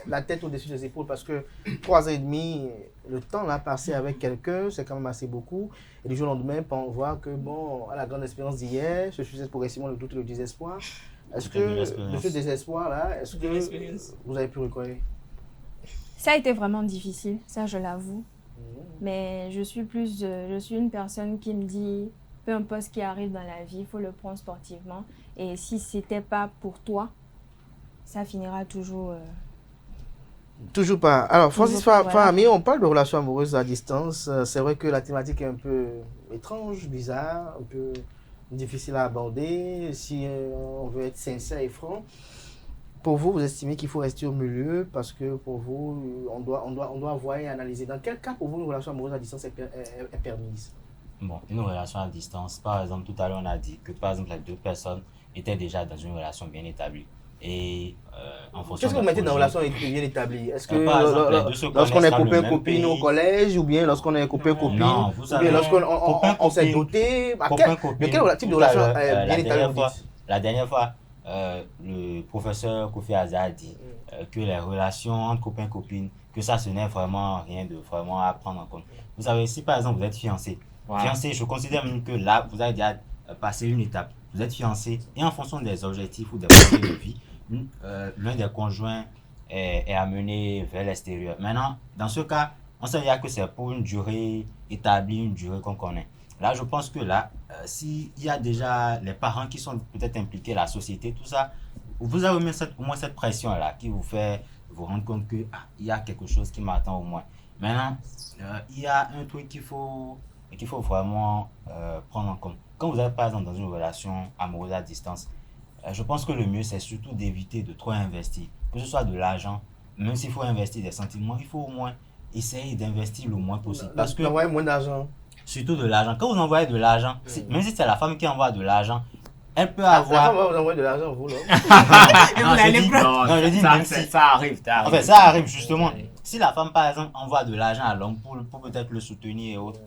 la tête au-dessus des épaules? Parce que 3 ans et demi, le temps là passé avec quelqu'un, c'est quand même assez beaucoup. Et du jour au lendemain, on voit que, bon, à la grande espérance d'hier, se suscite progressivement le doute et le désespoir. Est-ce que de ce désespoir-là, est-ce que vous avez pu reconnaître? Ça a été vraiment difficile, ça je l'avoue. Mais je suis une personne qui me dit, peu importe ce qui arrive dans la vie, il faut le prendre sportivement. Et si ce n'était pas pour toi, ça finira toujours... Toujours pas. Alors, Francis Fahami, on parle de relations amoureuses à distance. C'est vrai que la thématique est un peu étrange, bizarre, un peu difficile à aborder, si on veut être sincère et franc. Pour vous, vous estimez qu'il faut rester au milieu parce que pour vous, on doit voir et analyser. Dans quel cas, pour vous, une relation amoureuse à distance est permise? Bon, une relation à distance, par exemple, tout à l'heure, on a dit que, par exemple, les 2 personnes étaient déjà dans une relation bien établie. Et en fonction qu'est-ce que vous mettez dans une relation bien établie? Est-ce que lorsqu'on est copain-copine au collège ou bien lorsqu'on est copain-copine? Non, vous savez, lorsqu'on s'est doté? De quel type de relation bien établie? La dernière fois, le professeur Kofi Azar a dit que les relations entre copains et copines, que ça ce n'est vraiment rien de vraiment à prendre en compte. Vous savez, si par exemple vous êtes fiancé, je considère même que là vous avez déjà passé une étape. Vous êtes fiancé et en fonction des objectifs ou des projets de vie, l'un des conjoints est amené vers l'extérieur. Maintenant, dans ce cas, on sait dire que c'est pour une durée établie, une durée qu'on connaît. Là, je pense que là, s'il y a déjà les parents qui sont peut-être impliqués, la société, tout ça, vous avez au moins cette pression-là qui vous fait vous rendre compte qu'il y a quelque chose qui m'attend au moins. Maintenant, il y a un truc qu'il faut vraiment prendre en compte. Quand vous êtes par exemple dans une relation amoureuse à distance, je pense que le mieux, c'est surtout d'éviter de trop investir. Que ce soit de l'argent, même s'il faut investir des sentiments, il faut au moins essayer d'investir le moins possible. Parce que envoyer moins d'argent. Surtout de l'argent. Quand vous envoyez de l'argent, même si c'est la femme qui envoie de l'argent, elle peut avoir... La femme va vous envoyer de l'argent, vous, là. je dis même si... Ça arrive. En fait, ça arrive justement. Si la femme, par exemple, envoie de l'argent à l'homme pour peut-être le soutenir et autres,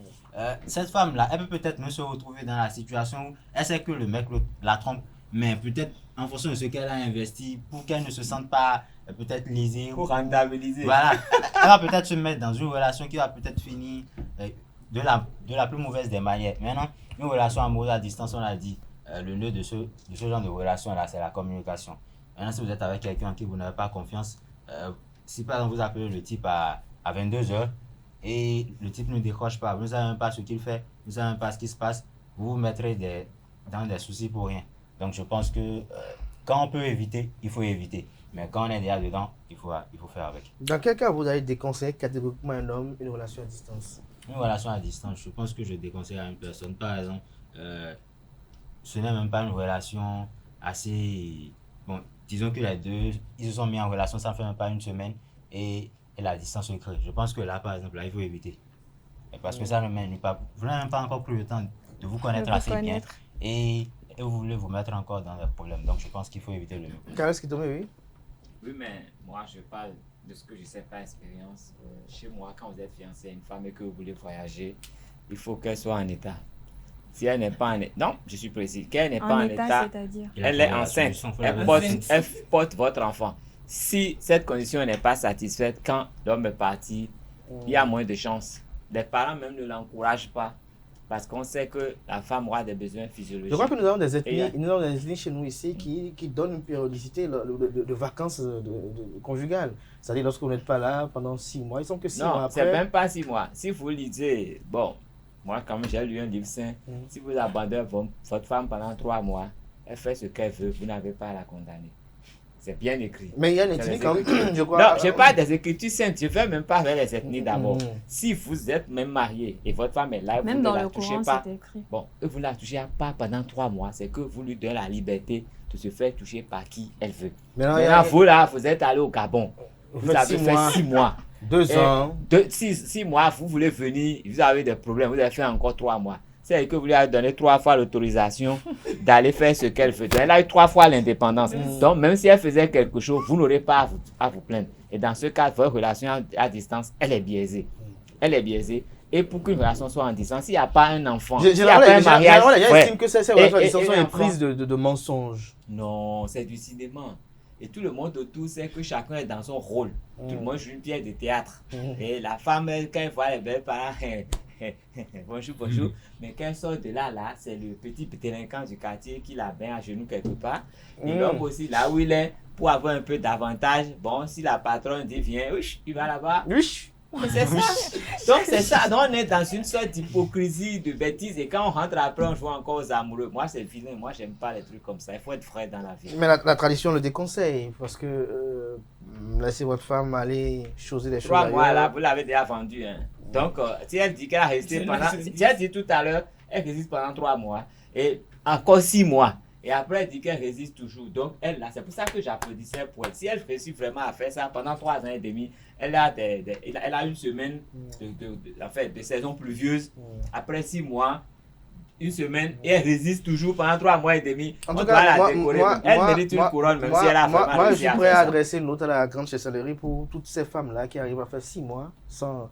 cette femme-là, elle peut peut-être même se retrouver dans la situation où elle sait que le mec la trompe, mais peut-être en fonction de ce qu'elle a investi, pour qu'elle ne se sente pas peut-être lésée. Pour rentabiliser. Voilà. Elle va peut-être se mettre dans une relation qui va peut-être finir de la plus mauvaise des manières. Maintenant, une relation amoureuse à distance, on a dit, le nœud de ce genre de relation-là, c'est la communication. Maintenant, si vous êtes avec quelqu'un en qui vous n'avez pas confiance, si par exemple vous appelez le type à 22h et le type ne décroche pas, vous ne savez même pas ce qu'il fait, vous ne savez même pas ce qui se passe, vous vous mettrez dans des soucis pour rien. Donc je pense que quand on peut éviter, il faut éviter. Mais quand on est déjà dedans, il faut faire avec. Dans quel cas vous allez déconseiller catégoriquement un homme une relation à distance? Une relation à distance, je pense que je déconseille à une personne. Par exemple, ce n'est même pas une relation assez... Bon, disons que les deux, ils se sont mis en relation, ça ne fait même pas une semaine et la distance se crée. Je pense que là, par exemple, là, il faut éviter. Parce que ça ne mène pas... Vous n'avez même pas encore pris le temps de vous connaître assez bien. Et vous voulez vous mettre encore dans des problèmes. Donc, je pense qu'il faut éviter le mieux. Carlos Kitome, oui. Oui, mais moi, je parle de ce que je sais par expérience. Chez moi, quand vous êtes fiancé à une femme et que vous voulez voyager, il faut qu'elle soit en état. Si elle n'est pas en état, non, je suis précis, qu'elle n'est pas en état, elle est enceinte, elle porte votre enfant. Si cette condition n'est pas satisfaite, quand l'homme est parti, il y a moins de chances. Les parents même ne l'encouragent pas parce qu'on sait que la femme aura des besoins physiologiques. Je crois que nous avons des ethnies chez nous ici qui donnent une périodicité de vacances conjugales. C'est-à-dire lorsque vous n'êtes pas là pendant 6 mois, ils sont que 6 mois après. Non, c'est même pas 6 mois. Si vous lisez, bon, moi quand même j'ai lu un livre saint, si vous abandonnez votre femme pendant 3 mois, elle fait ce qu'elle veut, vous n'avez pas à la condamner. C'est bien écrit. Mais il y a une ethnie quand même, je crois. Non, je parle des écritures saintes. Je ne fais même pas avec les ethnies d'abord. Si vous êtes même marié et votre femme est là, vous ne la touchez pas. Bon, vous ne la touchez pas pendant 3 mois. C'est que vous lui donnez la liberté de se faire toucher par qui elle veut. Maintenant, vous là, vous êtes allé au Gabon. Vous avez fait 6 mois. 2 ans. 6 mois, vous voulez venir, vous avez des problèmes, vous avez fait encore 3 mois. C'est que vous lui avez donné 3 fois l'autorisation d'aller faire ce qu'elle veut. Elle a eu 3 fois l'indépendance. Donc, même si elle faisait quelque chose, vous n'aurez pas à vous plaindre. Et dans ce cas, votre relation à distance, elle est biaisée. Elle est biaisée. Et pour qu'une relation soit en distance, s'il n'y a pas un enfant, s'il n'y a pas un mariage... J'estime que ces relations à distance sont prises de mensonges. Non, c'est du cinéma. Et tout le monde autour sait que chacun est dans son rôle. Tout le monde joue une pièce de théâtre. Et la femme, quand elle voit les belles parents... bonjour, bonjour. Mais quand elle sort de là, c'est le petit délinquant du quartier qui la met à genoux quelque part. Et l'homme aussi, là où il est, pour avoir un peu d'avantage, bon, si la patronne dit viens, il va là-bas. C'est ça. Donc c'est ça. Donc on est dans une sorte d'hypocrisie, de bêtise. Et quand on rentre après, on joue encore aux amoureux. Moi, c'est vilain. Moi, j'aime pas les trucs comme ça. Il faut être vrai dans la vie. Mais la tradition le déconseille. Parce que laissez votre femme aller choisir des choses. 3 mois, là, vous l'avez déjà vendu. Hein. Donc, si elle dit qu'elle a resté pendant... Si elle dit tout à l'heure, elle résiste pendant 3 mois. Et encore 6 mois. Et après, elle dit qu'elle résiste toujours. Donc, elle, là, c'est pour ça que j'applaudissais pour elle. Si elle réussit vraiment à faire ça pendant 3 ans et demi, elle a une semaine de saison pluvieuse. Après 6 mois, une semaine, et elle résiste toujours pendant 3 mois et demi. En tout cas, elle mérite une couronne, même si elle a vraiment Moi, je suis prêt à adresser une note à la grande chancellerie pour toutes ces femmes-là qui arrivent à faire 6 mois sans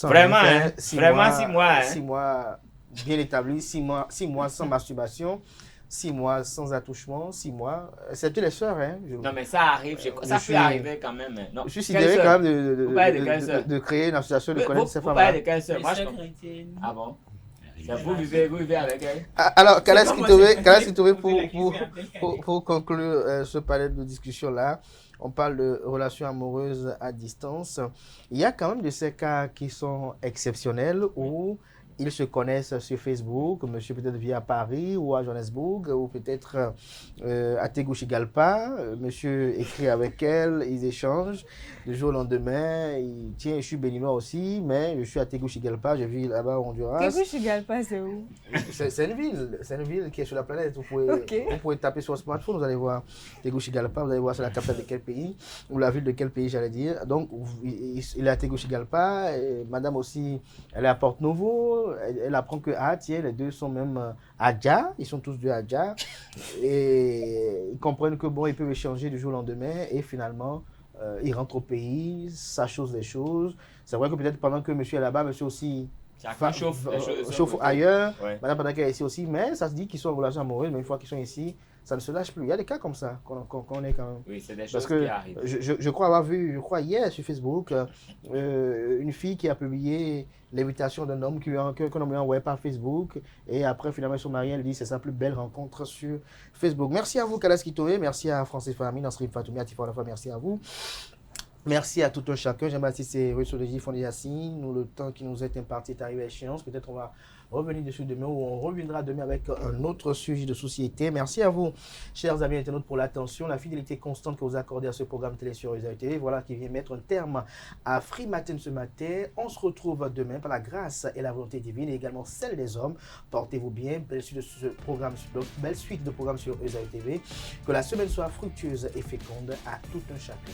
vraiment, hein, 6 mois. 6 mois bien établis, 6 mois sans masturbation. 6 mois sans attouchement, 6 mois. C'est les sœurs, hein. Non, mais ça arrive, ça peut arriver quand même. Non. Je suis sidéré quand même de créer une association de connaître ces femmes. Vous parlez de quelle sœur? Moi, je Ah bon? Vous vivez avec elle? Alors, Carlos Kitome, pour conclure ce panel de discussion-là, on parle de relations amoureuses à distance. Il y a quand même de ces cas qui sont exceptionnels où ils se connaissent sur Facebook, monsieur peut-être vit à Paris ou à Johannesburg ou peut-être à Tegucigalpa. Monsieur écrit avec elle, ils échangent. Du jour au lendemain, tiens, je suis béninois aussi, mais je suis à Tegucigalpa, je vis là-bas au Honduras. Tegucigalpa, c'est où? C'est une ville qui est sur la planète. Vous pouvez taper sur le smartphone, vous allez voir Tegucigalpa, vous allez voir c'est la capitale de quel pays, ou la ville de quel pays, j'allais dire. Donc, il est à Tegucigalpa, et madame aussi, elle est à Porto-Novo. Elle apprend que tiens, les deux sont même Adja, ils sont tous deux Adja, et ils comprennent que bon, ils peuvent échanger du jour au lendemain, et finalement, ils rentrent au pays, ça chose les choses. C'est vrai que peut-être pendant que monsieur est là-bas, monsieur aussi chauffe ailleurs, madame pendant qu'elle est ici aussi, mais ça se dit qu'ils sont en relation amoureuse, mais une fois qu'ils sont ici, ça ne se lâche plus. Il y a des cas comme ça qu'on est quand même. Oui, c'est des Parce choses que qui arrivent. je crois avoir vu, hier sur Facebook, une fille qui a publié l'invitation d'un homme qu'un homme lui a envoyé par Facebook. Et après, finalement, son mari, elle dit c'est sa plus belle rencontre sur Facebook. Merci à vous, Kalas Kitoé. Merci à Francis Fahmi, Nasrim Fatoumi, Atifa Olafa. Merci à vous. Merci à tout un chacun. Jean-Baptiste et Russolégie Fondé-Yassine. Nous, le temps qui nous est imparti est arrivé à échéance. Peut-être on va revenir dessus demain ou on reviendra demain avec un autre sujet de société. Merci à vous, chers amis internautes, pour l'attention, la fidélité constante que vous accordez à ce programme télé sur Usaï TV. Voilà qui vient mettre un terme à Free Matin ce matin. On se retrouve demain par la grâce et la volonté divine et également celle des hommes. Portez-vous bien. Belle suite de ce programme, belle suite de programmes sur Usaï TV. Que la semaine soit fructueuse et féconde à tout un chacun.